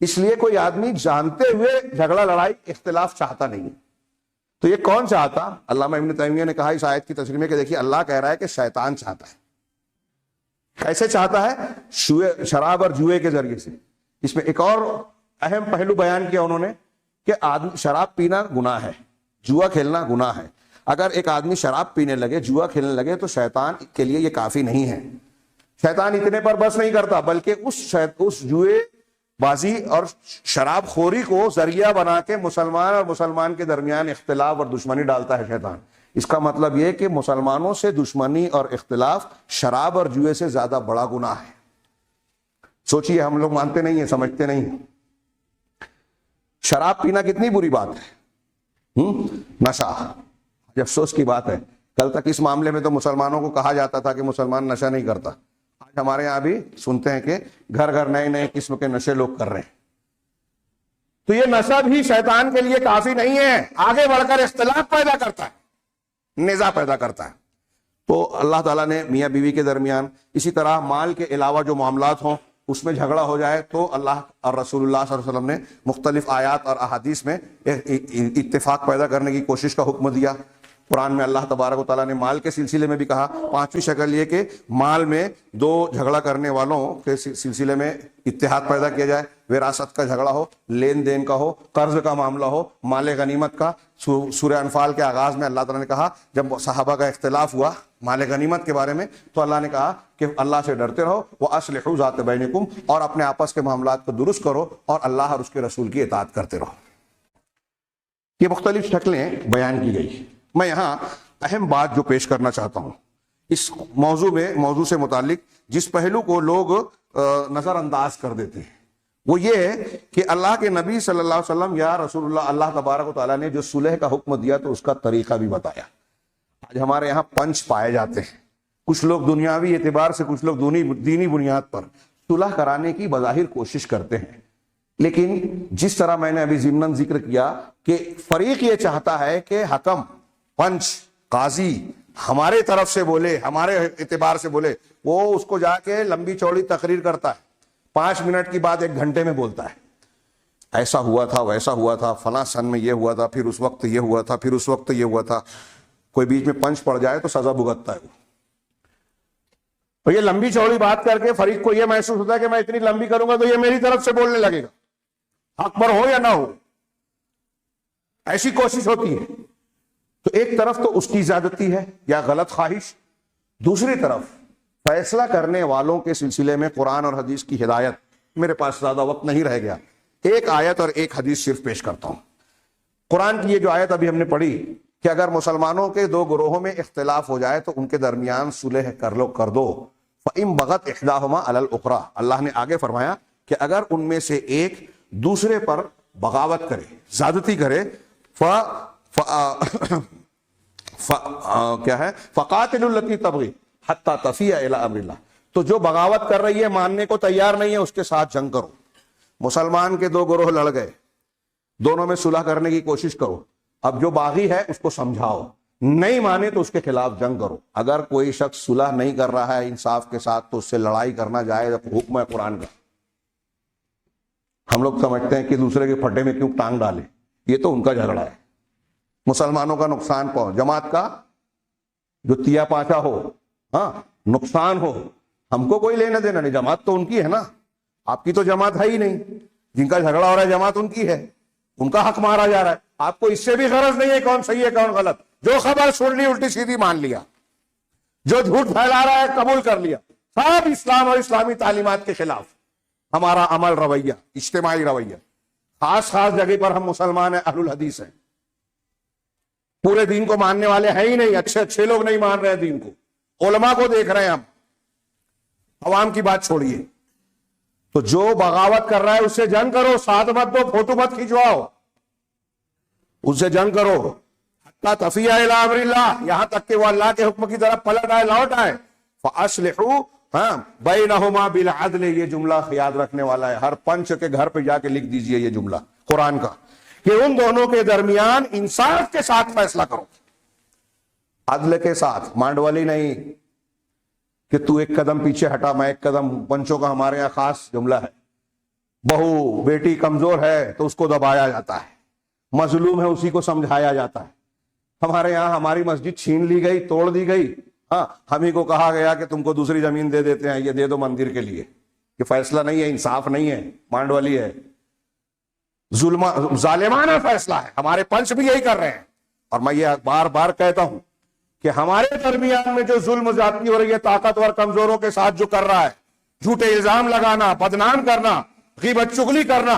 اس لیے کوئی آدمی جانتے ہوئے جھگڑا، لڑائی، اختلاف چاہتا نہیں ہے۔ تو یہ کون چاہتا؟ علامہ ابن تیمیہ نے کہا اس آیت کی تشریح میں کہ دیکھیے اللہ کہہ رہا ہے کہ شیطان چاہتا ہے۔ کیسے چاہتا ہے؟ شراب اور جوئے کے ذریعے سے۔ اس میں ایک اور اہم پہلو بیان کیا انہوں نے کہ آدمی، شراب پینا گناہ ہے، جوا کھیلنا گناہ ہے۔ اگر ایک آدمی شراب پینے لگے، جوا کھیلنے لگے تو شیطان کے لیے یہ کافی نہیں ہے۔ شیطان اتنے پر بس نہیں کرتا بلکہ اس جوئے بازی اور شراب خوری کو ذریعہ بنا کے مسلمان اور مسلمان کے درمیان اختلاف اور دشمنی ڈالتا ہے شیطان۔ اس کا مطلب یہ کہ مسلمانوں سے دشمنی اور اختلاف شراب اور جوئے سے زیادہ بڑا گناہ ہے۔ سوچئے، ہم لوگ مانتے نہیں ہیں، سمجھتے نہیں ہیں۔ شراب پینا کتنی بری بات ہے، نشہ، افسوس کی بات ہے۔ کل تک اس معاملے میں تو مسلمانوں کو کہا جاتا تھا کہ مسلمان نشہ نہیں کرتا، آج ہمارے یہاں بھی سنتے ہیں کہ گھر گھر نئے نئے قسم کے نشے لوگ کر رہے ہیں۔ تو یہ نسب ہی شیطان کے لیے کافی نہیں ہے، آگے بڑھ کر اختلاف پیدا کرتا ہے، نزاع پیدا کرتا ہے۔ تو اللہ تعالیٰ نے میاں بیوی کے درمیان، اسی طرح مال کے علاوہ جو معاملات ہوں اس میں جھگڑا ہو جائے تو اللہ اور رسول اللہ صلی اللہ علیہ وسلم نے مختلف آیات اور احادیث میں اتفاق پیدا کرنے کی کوشش کا حکم دیا۔ قرآن میں اللہ تبارک و تعالیٰ نے مال کے سلسلے میں بھی کہا، پانچویں شکل یہ کہ مال میں دو جھگڑا کرنے والوں کے سلسلے میں اتحاد پیدا کیا جائے، وراثت کا جھگڑا ہو، لین دین کا ہو، قرض کا معاملہ ہو، مال غنیمت کا۔ سورہ انفال کے آغاز میں اللہ تعالیٰ نے کہا، جب صحابہ کا اختلاف ہوا مال غنیمت کے بارے میں تو اللہ نے کہا کہ اللہ سے ڈرتے رہو، وَأَصْلِحُوا ذَاتَ بَيْنِكُمْ، اور اپنے آپس کے معاملات کو درست کرو اور اللہ اور اس کے رسول کی اطاعت کرتے رہو۔ یہ مختلف شکلیں بیان کی گئی۔ میں یہاں اہم بات جو پیش کرنا چاہتا ہوں اس موضوع سے متعلق، جس پہلو کو لوگ نظر انداز کر دیتے ہیں، وہ یہ ہے کہ اللہ کے نبی صلی اللہ علیہ وسلم یا رسول اللہ تبارک و تعالیٰ نے جو صلح کا حکم دیا تو اس کا طریقہ بھی بتایا۔ آج ہمارے یہاں پنچ پائے جاتے ہیں، کچھ لوگ دنیاوی اعتبار سے، کچھ لوگ دینی بنیاد پر صلح کرانے کی بظاہر کوشش کرتے ہیں، لیکن جس طرح میں نے ابھی ضمناً ذکر کیا کہ فریق یہ چاہتا ہے کہ حکم، پنچ، قاضی ہمارے طرف سے بولے، ہمارے اعتبار سے بولے، وہ اس کو جا کے لمبی چوڑی تقریر کرتا ہے، 5 منٹ کی بات 1 گھنٹے میں بولتا ہے، ایسا ہوا تھا، ویسا ہوا تھا، فلاں سن میں یہ ہوا تھا، پھر اس وقت یہ ہوا تھا، پھر اس وقت یہ ہوا تھا۔ کوئی بیچ میں پنچ پڑ جائے تو سزا بھگتتا ہے وہ۔ اور یہ لمبی چوڑی بات کر کے فریق کو یہ محسوس ہوتا ہے کہ میں اتنی لمبی کروں گا تو یہ میری طرف سے بولنے لگے گا، حق پر ہو یا نہ ہو، ایسی کوشش ہوتی ہے۔ تو ایک طرف تو اس کی زیادتی ہے یا غلط خواہش، دوسری طرف فیصلہ کرنے والوں کے سلسلے میں قرآن اور حدیث کی ہدایت۔ میرے پاس زیادہ وقت نہیں رہ گیا، ایک آیت اور ایک حدیث صرف پیش کرتا ہوں۔ قرآن کی یہ جو آیت ابھی ہم نے پڑھی کہ اگر مسلمانوں کے 2 گروہوں میں اختلاف ہو جائے تو ان کے درمیان صلح کر دو، فَإِن بَغَتْ إِحْدَاهُمَا عَلَى الْأُخْرَى، اللہ نے آگے فرمایا کہ اگر ان میں سے ایک دوسرے پر بغاوت کرے، زیادتی کرے، کیا ہے، فَقَاتِلُوا الَّتِي تَبْغِي حَتَّى تَفِيَ إِلَىٰ أَمْرِ اللَّهِ، تو جو بغاوت کر رہی ہے، ماننے کو تیار نہیں ہے، اس کے ساتھ جنگ کرو۔ مسلمان کے 2 گروہ لڑ گئے، دونوں میں صلح کرنے کی کوشش کرو، اب جو باغی ہے اس کو سمجھاؤ، نہیں مانے تو اس کے خلاف جنگ کرو۔ اگر کوئی شخص صلح نہیں کر رہا ہے انصاف کے ساتھ تو اس سے لڑائی کرنا جائز، حکم ہے قرآن کا۔ ہم لوگ سمجھتے ہیں کہ دوسرے کے پھٹے میں کیوں ٹانگ ڈالے، یہ تو ان کا جھگڑا ہے، مسلمانوں کا نقصان پہنچ، جماعت کا جو تیا پاچا ہو، ہاں نقصان ہو، ہم کو کوئی لینا دینا نہیں، جماعت تو ان کی ہے نا، آپ کی تو جماعت ہے ہی نہیں، جن کا جھگڑا ہو رہا ہے جماعت ان کی ہے، ان کا حق مارا جا رہا ہے، آپ کو اس سے بھی غرض نہیں ہے کون صحیح ہے کون غلط، جو خبر سن لی الٹی سیدھی مان لیا، جو جھوٹ پھیلا رہا ہے قبول کر لیا، سب اسلام اور اسلامی تعلیمات کے خلاف ہمارا عمل، رویہ، اجتماعی رویہ۔ خاص جگہ پر ہم مسلمان ہیں، اہل الحدیث ہیں، پورے دین کو ماننے والے ہیں ہی نہیں، اچھے لوگ نہیں مان رہے ہیں دین کو، علماء کو دیکھ رہے ہیں ہم، عوام کی بات چھوڑیے۔ تو جو بغاوت کر رہا ہے اس سے جنگ کرو، ساتھ مت دو، فوٹو مت کھینچواؤ، اس سے جنگ کرو، حتی تفیہ الی امر اللہ، یہاں تک کہ وہ اللہ کے حکم کی طرف پلٹ آئے، لوٹ آئے۔ فاصلحوا بینہما بالعدل، یہ جملہ یاد رکھنے والا ہے، ہر پنچ کے گھر پہ جا کے لکھ دیجئے یہ جملہ قرآن کا، کہ ان دونوں کے درمیان انصاف کے ساتھ فیصلہ کرو، عدل کے ساتھ، مانڈوالی نہیں کہ تو ایک قدم پیچھے ہٹا میں ایک قدم۔ پنچوں کا ہمارے یہاں خاص جملہ ہے، بہو بیٹی کمزور ہے تو اس کو دبایا جاتا ہے، مظلوم ہے اسی کو سمجھایا جاتا ہے۔ ہمارے یہاں ہماری مسجد چھین لی گئی، توڑ دی گئی، ہاں ہم ہی کو کہا گیا کہ تم کو دوسری زمین دے دیتے ہیں، یہ دے دو مندر کے لیے۔ یہ فیصلہ نہیں ہے، انصاف نہیں ہے، مانڈوالی ہے، ظالمانہ فیصلہ ہے۔ ہمارے پنچ بھی یہی کر رہے ہیں، اور میں یہ بار بار کہتا ہوں کہ ہمارے درمیان میں جو ظلم زیادتی ہو رہی ہے، طاقتور کمزوروں کے ساتھ جو کر رہا ہے، جھوٹے الزام لگانا، بدنام کرنا، غیبت چغلی کرنا،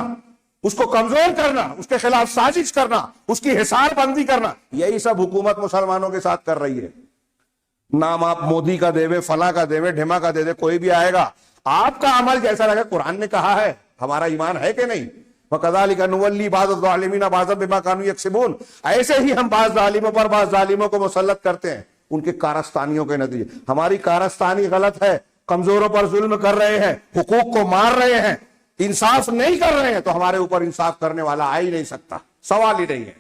اس کو کمزور کرنا، اس کے خلاف سازش کرنا، اس کی حصار بندی کرنا، یہی سب حکومت مسلمانوں کے ساتھ کر رہی ہے۔ نام آپ مودی کا دے، فلاں کا دے، ڈھیما کا دے، کوئی بھی آئے گا، آپ کا عمل جیسا لگے، قرآن نے کہا ہے، ہمارا ایمان ہے کہ نہیں؟ وَكَذَلِكَ نُوَلِّي بَعْضَ الظَّالِمِينَ بَعْضًا بِمَا كَانُوا يَكْسِبُونَ، ایسے ہی ہم بعض ظالموں پر بعض ظالموں کو مسلط کرتے ہیں ان کے کارستانیوں کے نتیجے۔ ہماری کارستانی غلط ہے، کمزوروں پر ظلم کر رہے ہیں، حقوق کو مار رہے ہیں، انصاف نہیں کر رہے ہیں تو ہمارے اوپر انصاف کرنے والا آ ہی نہیں سکتا، سوال ہی نہیں ہے۔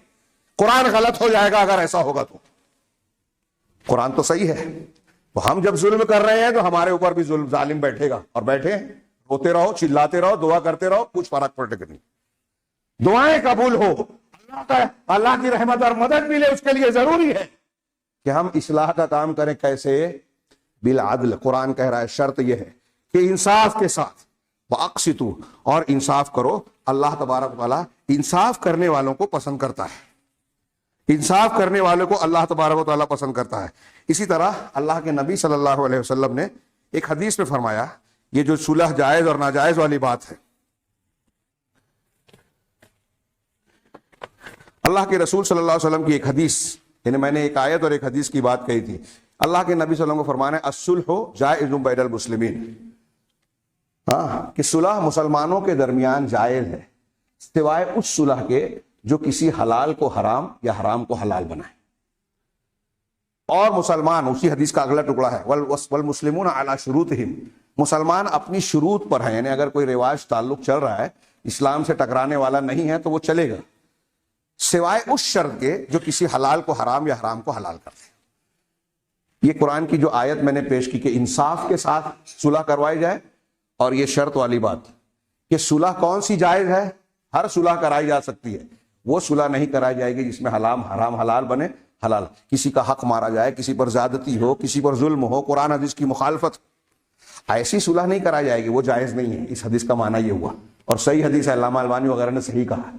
قرآن غلط ہو جائے گا اگر ایسا ہوگا تو، قرآن تو صحیح ہے۔ تو ہم جب ظلم کر رہے ہیں تو ہمارے اوپر بھی ظالم بیٹھے گا، اور بیٹھے ہیں، روتے رہو، چلاتے رہو، دعا کرتے رہو، کچھ فرق پڑے گا نہیں۔ دعائیں قبول ہو، اللہ کی رحمت اور مدد ملے، اس کے لیے ضروری ہے کہ ہم اصلاح کا کام کریں۔ کیسے؟ بالعدل۔ قرآن کہہ رہا ہے شرط یہ ہے کہ انصاف کے ساتھ، واقسطوا، اور انصاف کرو۔ اللہ تبارک و تعالیٰ انصاف کرنے والوں کو پسند کرتا ہے، انصاف کرنے والوں کو اللہ تبارک و تعالیٰ پسند کرتا ہے۔ اسی طرح اللہ کے نبی صلی اللہ علیہ وسلم نے ایک حدیث میں فرمایا، یہ جو صلح جائز اور ناجائز والی بات ہے، اللہ کے رسول صلی اللہ علیہ وسلم کی ایک حدیث، یعنی میں نے ایک آیت اور ایک حدیث کی بات کہی تھی۔ اللہ کے نبی صلی اللہ علیہ وسلم کو فرمانا ہے الصلح جائز بین المسلمین، کہ صلح مسلمانوں کے درمیان جائز ہے، سوائے اس صلح کے جو کسی حلال کو حرام یا حرام کو حلال بنائے۔ اور مسلمان، اسی حدیث کا اگلا ٹکڑا ہے، والمسلمون علی شروطہم، مسلمان اپنی شروط پر ہیں، یعنی اگر کوئی رواج تعلق چل رہا ہے اسلام سے ٹکرانے والا نہیں ہے تو وہ چلے گا، سوائے اس شرط کے جو کسی حلال کو حرام یا حرام کو حلال کر دے۔ یہ قرآن کی جو آیت میں نے پیش کی کہ انصاف کے ساتھ صلح کروائی جائے، اور یہ شرط والی بات کہ صلح کون سی جائز ہے؟ ہر صلح کرائی جا سکتی ہے، وہ صلح نہیں کرائی جائے گی جس میں حرام حلال بنے حلال، کسی کا حق مارا جائے، کسی پر زیادتی ہو، کسی پر ظلم ہو، قرآن حدیث کی مخالفت، ایسی صلح نہیں کرائی جائے گی، وہ جائز نہیں ہے۔ اس حدیث کا معنی یہ ہوا، اور صحیح حدیث ہے، علامہ البانی وغیرہ نے صحیح کہا۔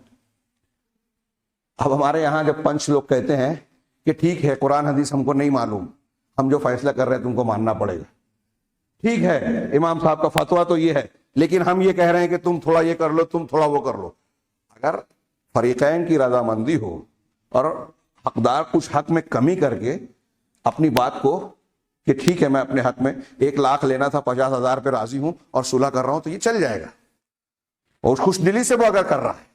اب ہمارے یہاں جب پنچ لوگ کہتے ہیں کہ ٹھیک ہے قرآن حدیث ہم کو نہیں معلوم، ہم جو فیصلہ کر رہے ہیں تم کو ماننا پڑے گا، ٹھیک ہے امام صاحب کا فتویٰ تو یہ ہے، لیکن ہم یہ کہہ رہے ہیں کہ تم تھوڑا یہ کر لو، تم تھوڑا وہ کر لو۔ اگر فریقین کی رضامندی ہو اور حقدار کچھ حق میں کمی کر کے اپنی بات کو کہ ٹھیک ہے میں اپنے حق میں 1 لاکھ لینا تھا 50,000 پہ راضی ہوں اور صلح کر رہا ہوں، تو یہ چل جائے گا، اور خوش دلی سے وہ اگر کر رہا ہے۔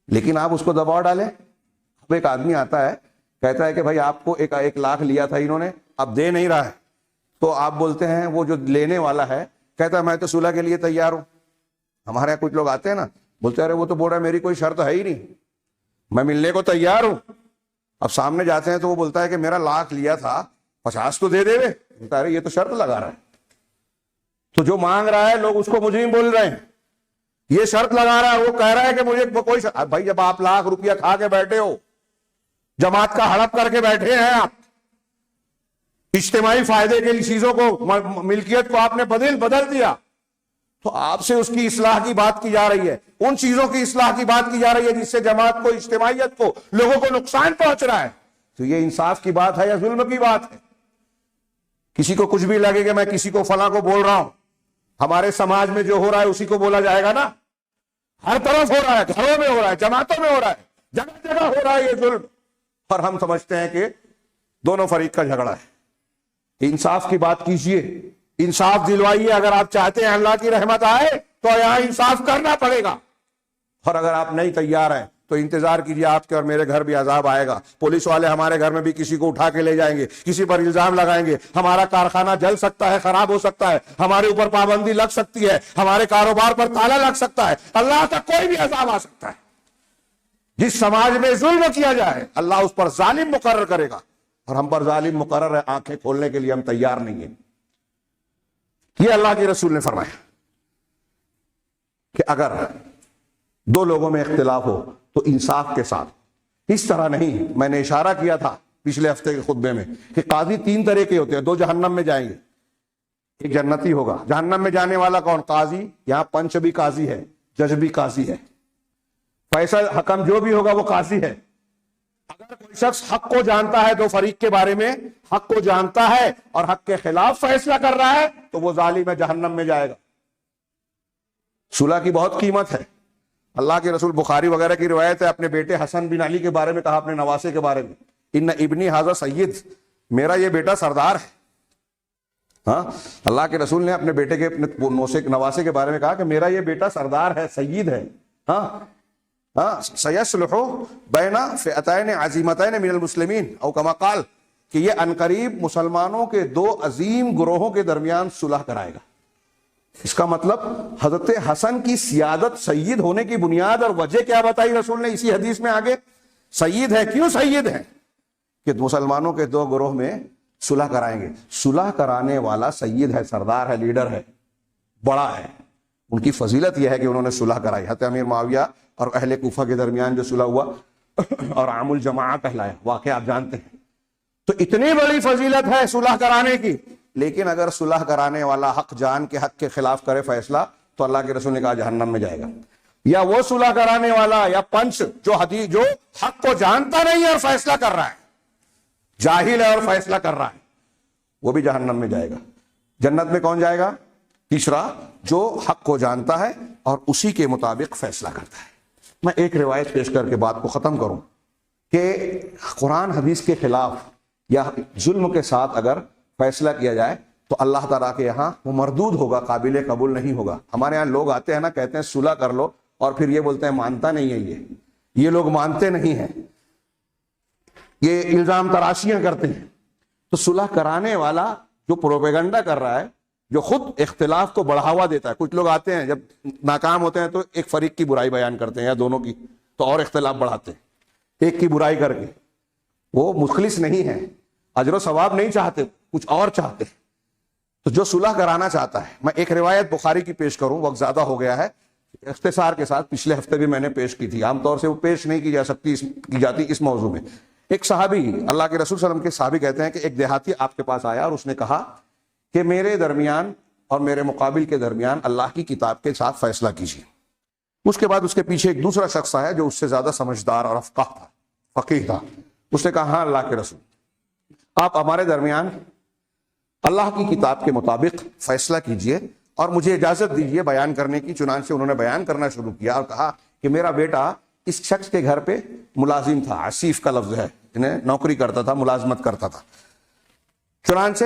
لیکن آپ اس کو دباؤ ڈالیں، اب ایک آدمی آتا ہے کہتا ہے کہ بھائی آپ کو 1 لاکھ لیا تھا انہوں نے، اب دے نہیں رہا ہے، تو آپ بولتے ہیں، وہ جو لینے والا ہے کہتا ہے میں تو صلح کے لیے تیار ہوں۔ ہمارے یہاں کچھ لوگ آتے ہیں نا، بولتے ہیں ارے وہ تو بول رہا ہے میری کوئی شرط ہے ہی نہیں، میں ملنے کو تیار ہوں۔ اب سامنے جاتے ہیں تو وہ بولتا ہے کہ میرا 1 لاکھ لیا تھا 50 تو دے دے، بولتا ہے ارے یہ تو شرط لگا رہا ہے۔ تو جو مانگ رہا ہے لوگ اس کو مجرم بول رہے ہیں، یہ شرط لگا رہا ہے، وہ کہہ رہا ہے کہ مجھے کوئی شرط۔ بھائی جب آپ 1 لاکھ روپیہ کھا کے بیٹھے ہو، جماعت کا ہڑپ کر کے بیٹھے ہیں، آپ اجتماعی فائدے کے لیے چیزوں کو، ملکیت کو آپ نے بدل دیا، تو آپ سے اس کی اصلاح کی بات کی جا رہی ہے، ان چیزوں کی اصلاح کی بات کی جا رہی ہے جس سے جماعت کو، اجتماعیت کو، لوگوں کو نقصان پہنچ رہا ہے۔ تو یہ انصاف کی بات ہے یا ظلم کی بات ہے؟ کسی کو کچھ بھی لگے کہ میں کسی کو فلاں کو بول رہا ہوں، ہمارے سماج میں جو ہو رہا ہے اسی کو بولا جائے گا نا، ہر طرف ہو رہا ہے، گھروں میں ہو رہا ہے، جماعتوں میں ہو رہا ہے، جگہ جگہ ہو رہا ہے یہ ظلم، اور ہم سمجھتے ہیں کہ دونوں فریق کا جھگڑا ہے۔ انصاف کی بات کیجئے، انصاف دلوائیے۔ اگر آپ چاہتے ہیں اللہ کی رحمت آئے تو یہاں انصاف کرنا پڑے گا، اور اگر آپ نہیں تیار ہیں تو انتظار کیجئے، آپ کے اور میرے گھر بھی عذاب آئے گا۔ پولیس والے ہمارے گھر میں بھی کسی کو اٹھا کے لے جائیں گے، کسی پر الزام لگائیں گے، ہمارا کارخانہ جل سکتا ہے، خراب ہو سکتا ہے، ہمارے اوپر پابندی لگ سکتی ہے، ہمارے کاروبار پر تالا لگ سکتا ہے، اللہ کا کوئی بھی عذاب آ سکتا ہے۔ جس سماج میں ظلم کیا جائے اللہ اس پر ظالم مقرر کرے گا، اور ہم پر ظالم مقرر ہے، آنکھیں کھولنے کے لیے ہم تیار نہیں ہیں۔ یہ اللہ کے رسول نے فرمایا کہ اگر 2 لوگوں میں اختلاف ہو تو انصاف کے ساتھ، اس طرح نہیں۔ میں نے اشارہ کیا تھا پچھلے ہفتے کے خطبے میں کہ قاضی 3 طرح کے ہوتے ہیں، 2 جہنم میں جائیں گے، ایک جنتی ہوگا۔ جہنم میں جانے والا کون؟ قاضی۔ یہاں پنچ بھی قاضی ہے، جج بھی قاضی ہے، فیصل حکم جو بھی ہوگا وہ قاضی ہے۔ اگر کوئی شخص حق کو جانتا ہے، 2 فریق کے بارے میں حق کو جانتا ہے اور حق کے خلاف فیصلہ کر رہا ہے تو وہ ظالم ہے، جہنم میں جائے گا۔ صلح کی بہت قیمت ہے۔ اللہ کے رسول، بخاری وغیرہ کی روایت ہے، اپنے بیٹے حسن بن علی کے بارے میں کہا، اپنے نواسے کے بارے میں، ان ابنی ھذا سید، میرا یہ بیٹا سردار ہے۔ ہاں، اللہ کے رسول نے اپنے بیٹے کے، اپنے نواسے کے بارے میں کہا کہ میرا یہ بیٹا سردار ہے، سید ہے۔ سیصلح بین فئتین عظیمتین من المسلمین، او کما قال، کہ یہ عنقریب مسلمانوں کے 2 عظیم گروہوں کے درمیان صلح کرائے گا۔ اس کا مطلب حضرت حسن کی سیادت سید ہونے کی بنیاد اور وجہ کیا بتائی رسول نے اسی حدیث میں آگے؟ سید ہے. کیوں سید ہے؟ کہ مسلمانوں کے دو گروہ میں صلح کرائیں گے. صلح کرانے والا سید ہے، سردار ہے، لیڈر ہے، بڑا ہے. ان کی فضیلت یہ ہے کہ انہوں نے صلح کرائی. حضرت امیر معاویہ اور اہل کوفہ کے درمیان جو صلح ہوا اور عام الجماعہ کہلایا، واقعہ آپ جانتے ہیں. تو اتنی بڑی فضیلت ہے صلح کرانے کی. لیکن اگر صلح کرانے والا حق جان کے حق کے خلاف کرے فیصلہ تو اللہ کے رسول نے کہا جہنم میں جائے گا. یا وہ صلح کرانے والا یا پنچ جو حق کو جانتا نہیں ہے اور فیصلہ کر رہا ہے، جاہل ہے اور فیصلہ کر رہا ہے، وہ بھی جہنم میں جائے گا. جنت میں کون جائے گا؟ تیسرا، جو حق کو جانتا ہے اور اسی کے مطابق فیصلہ کرتا ہے. میں ایک روایت پیش کر کے بات کو ختم کروں کہ قرآن حدیث کے خلاف یا ظلم کے ساتھ اگر فیصلہ کیا جائے تو اللہ تعالیٰ کے یہاں وہ مردود ہوگا، قابل قبول نہیں ہوگا. ہمارے یہاں لوگ آتے ہیں نا، کہتے ہیں صلح کر لو، اور پھر یہ بولتے ہیں مانتا نہیں ہے. یہ لوگ مانتے نہیں ہیں، یہ الزام تراشیاں کرتے ہیں. تو صلح کرانے والا جو پروپیگنڈا کر رہا ہے، جو خود اختلاف کو بڑھاوا دیتا ہے. کچھ لوگ آتے ہیں جب ناکام ہوتے ہیں تو ایک فریق کی برائی بیان کرتے ہیں یا دونوں کی، تو اور اختلاف بڑھاتے ہیں ایک کی برائی کر کے. وہ مخلص نہیں ہے، اجر و ثواب نہیں چاہتے، کچھ اور چاہتے ہیں. تو جو صلح کرانا چاہتا ہے، میں ایک روایت بخاری کی پیش کروں، وقت زیادہ ہو گیا ہے، اختصار کے ساتھ. پچھلے ہفتے بھی میں نے پیش کی تھی، عام طور سے وہ پیش نہیں کی جاتی اس موضوع میں. ایک صحابی، اللہ کے رسول صلی اللہ علیہ وسلم کے صحابی کہتے ہیں کہ ایک دیہاتی آپ کے پاس آیا اور اس نے کہا کہ میرے درمیان اور میرے مقابل کے درمیان اللہ کی کتاب کے ساتھ فیصلہ کیجیے. اس کے بعد اس کے پیچھے ایک دوسرا شخص آیا جو اس سے زیادہ سمجھدار اور فقیہ تھا. اس نے کہا ہاں اللہ کے رسول، آپ ہمارے درمیان اللہ کی کتاب کے مطابق فیصلہ کیجئے اور مجھے اجازت دیجئے بیان کرنے کی. چنانچہ انہوں نے بیان کرنا شروع کیا اور کہا کہ میرا بیٹا اس شخص کے گھر پہ ملازم تھا. عصیف کا لفظ ہے، انہیں نوکری کرتا تھا، ملازمت کرتا تھا. چنانچہ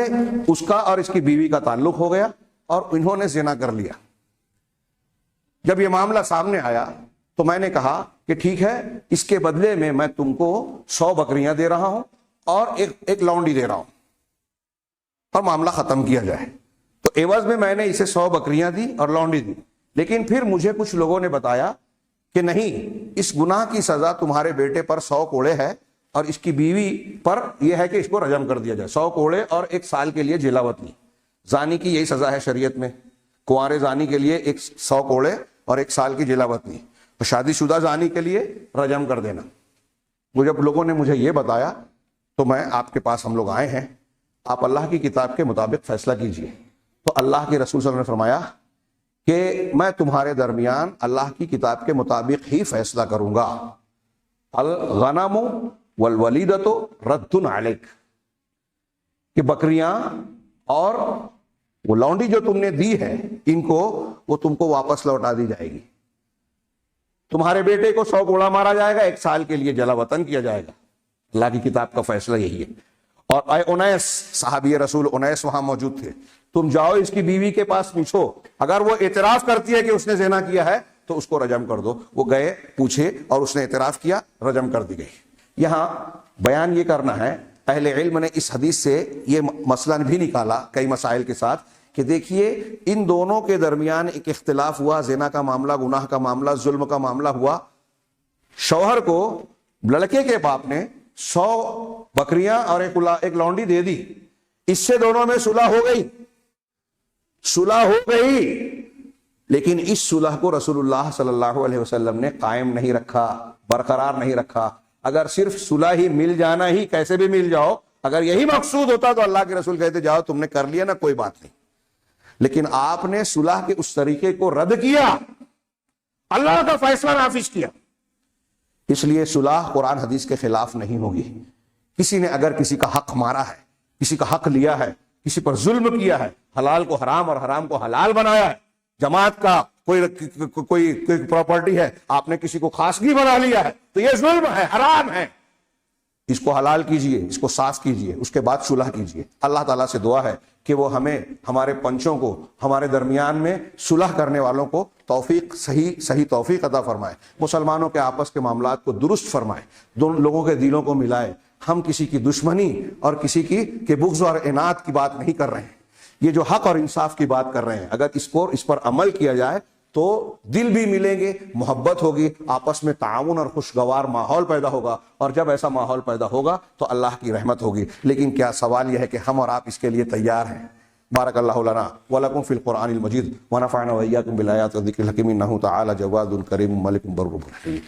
اس کا اور اس کی بیوی کا تعلق ہو گیا اور انہوں نے زنا کر لیا. جب یہ معاملہ سامنے آیا تو میں نے کہا کہ ٹھیک ہے، اس کے بدلے میں تم کو 100 بکریاں دے رہا ہوں اور ایک لونڈی دے رہا ہوں اور معاملہ ختم کیا جائے. تو عوض میں نے اسے 100 بکریاں دی اور لونڈی دی. لیکن پھر مجھے کچھ لوگوں نے بتایا کہ نہیں، اس گناہ کی سزا تمہارے بیٹے پر 100 کوڑے ہے اور اس کی بیوی پر یہ ہے کہ اس کو رجم کر دیا جائے. 100 کوڑے اور 1 سال کے لیے جلاوطنی. زانی کی یہی سزا ہے شریعت میں، کنوارے زانی کے لیے 100 کوڑے اور 1 سال کی جلاوطنی، اور شادی شدہ زانی کے لیے رجم کر دینا. وہ جب لوگوں نے مجھے یہ بتایا تو میں آپ کے پاس ہم لوگ آئے ہیں، آپ اللہ کی کتاب کے مطابق فیصلہ کیجئے. تو اللہ کے رسول صلی اللہ علیہ وسلم نے فرمایا کہ میں تمہارے درمیان اللہ کی کتاب کے مطابق ہی فیصلہ کروں گا. الغنم والولیدۃ رد علیک، کہ بکریاں اور وہ لونڈی جو تم نے دی ہے ان کو، وہ تم کو واپس لوٹا دی جائے گی. تمہارے بیٹے کو 100 کوڑا مارا جائے گا، 1 سال کے لیے جلا وطن کیا جائے گا. اللہ کی کتاب کا فیصلہ یہی ہے. اور اے انیس، صحابی رسول انیس وہاں موجود تھے، تم جاؤ اس کی بیوی کے پاس پوچھو، اگر وہ اعتراف کرتی ہے کہ اس نے زنا کیا ہے تو اس کو رجم کر دو. وہ گئے، پوچھے اور اس نے اعتراف کیا، رجم کر دی گئی. یہاں بیان یہ کرنا ہے، اہل علم نے اس حدیث سے یہ مسئلہ بھی نکالا کئی مسائل کے ساتھ کہ دیکھیے ان دونوں کے درمیان ایک اختلاف ہوا، زنا کا معاملہ، گناہ کا معاملہ، ظلم کا معاملہ ہوا. شوہر کو لڑکے کے باپ نے 100 بکریاں اور ایک لونڈی دے دی. اس سے دونوں میں صلح ہو گئی، لیکن اس صلح کو رسول اللہ صلی اللہ علیہ وسلم نے قائم نہیں رکھا، برقرار نہیں رکھا. اگر صرف صلح ہی مل جانا ہی، کیسے بھی مل جاؤ، اگر یہی مقصود ہوتا تو اللہ کے رسول کہتے جاؤ تم نے کر لیا نا، کوئی بات نہیں. لیکن آپ نے صلح کے اس طریقے کو رد کیا، اللہ کا فیصلہ نافذ کیا. اس لیے صلح قرآن حدیث کے خلاف نہیں ہوگی. کسی نے اگر کسی کا حق مارا ہے، کسی کا حق لیا ہے، کسی پر ظلم کیا ہے، حلال کو حرام اور حرام کو حلال بنایا ہے، جماعت کا کوئی پراپرٹی ہے، آپ نے کسی کو خاصگی بنا لیا ہے، تو یہ ظلم ہے، حرام ہے. اس کو حلال کیجئے، اس کو صاف کیجئے، اس کے بعد صلح کیجئے. اللہ تعالیٰ سے دعا ہے کہ وہ ہمیں، ہمارے پنچوں کو، ہمارے درمیان میں صلح کرنے والوں کو توفیق، صحیح توفیق عطا فرمائے. مسلمانوں کے آپس کے معاملات کو درست فرمائے، دونوں لوگوں کے دلوں کو ملائے. ہم کسی کی دشمنی اور کسی کی بغض اور عناد کی بات نہیں کر رہے ہیں. یہ جو حق اور انصاف کی بات کر رہے ہیں، اگر اس پر عمل کیا جائے تو دل بھی ملیں گے، محبت ہوگی، آپس میں تعاون اور خوشگوار ماحول پیدا ہوگا، اور جب ایسا ماحول پیدا ہوگا تو اللہ کی رحمت ہوگی۔ لیکن کیا سوال یہ ہے کہ ہم اور آپ اس کے لیے تیار ہیں؟ بارک اللہ لنا ولکم فی القرآن المجید ونفعنا وإیاکم بالآیات والذکر الحکیم، انہ تعالی جواد کریم ملک بر رحیم۔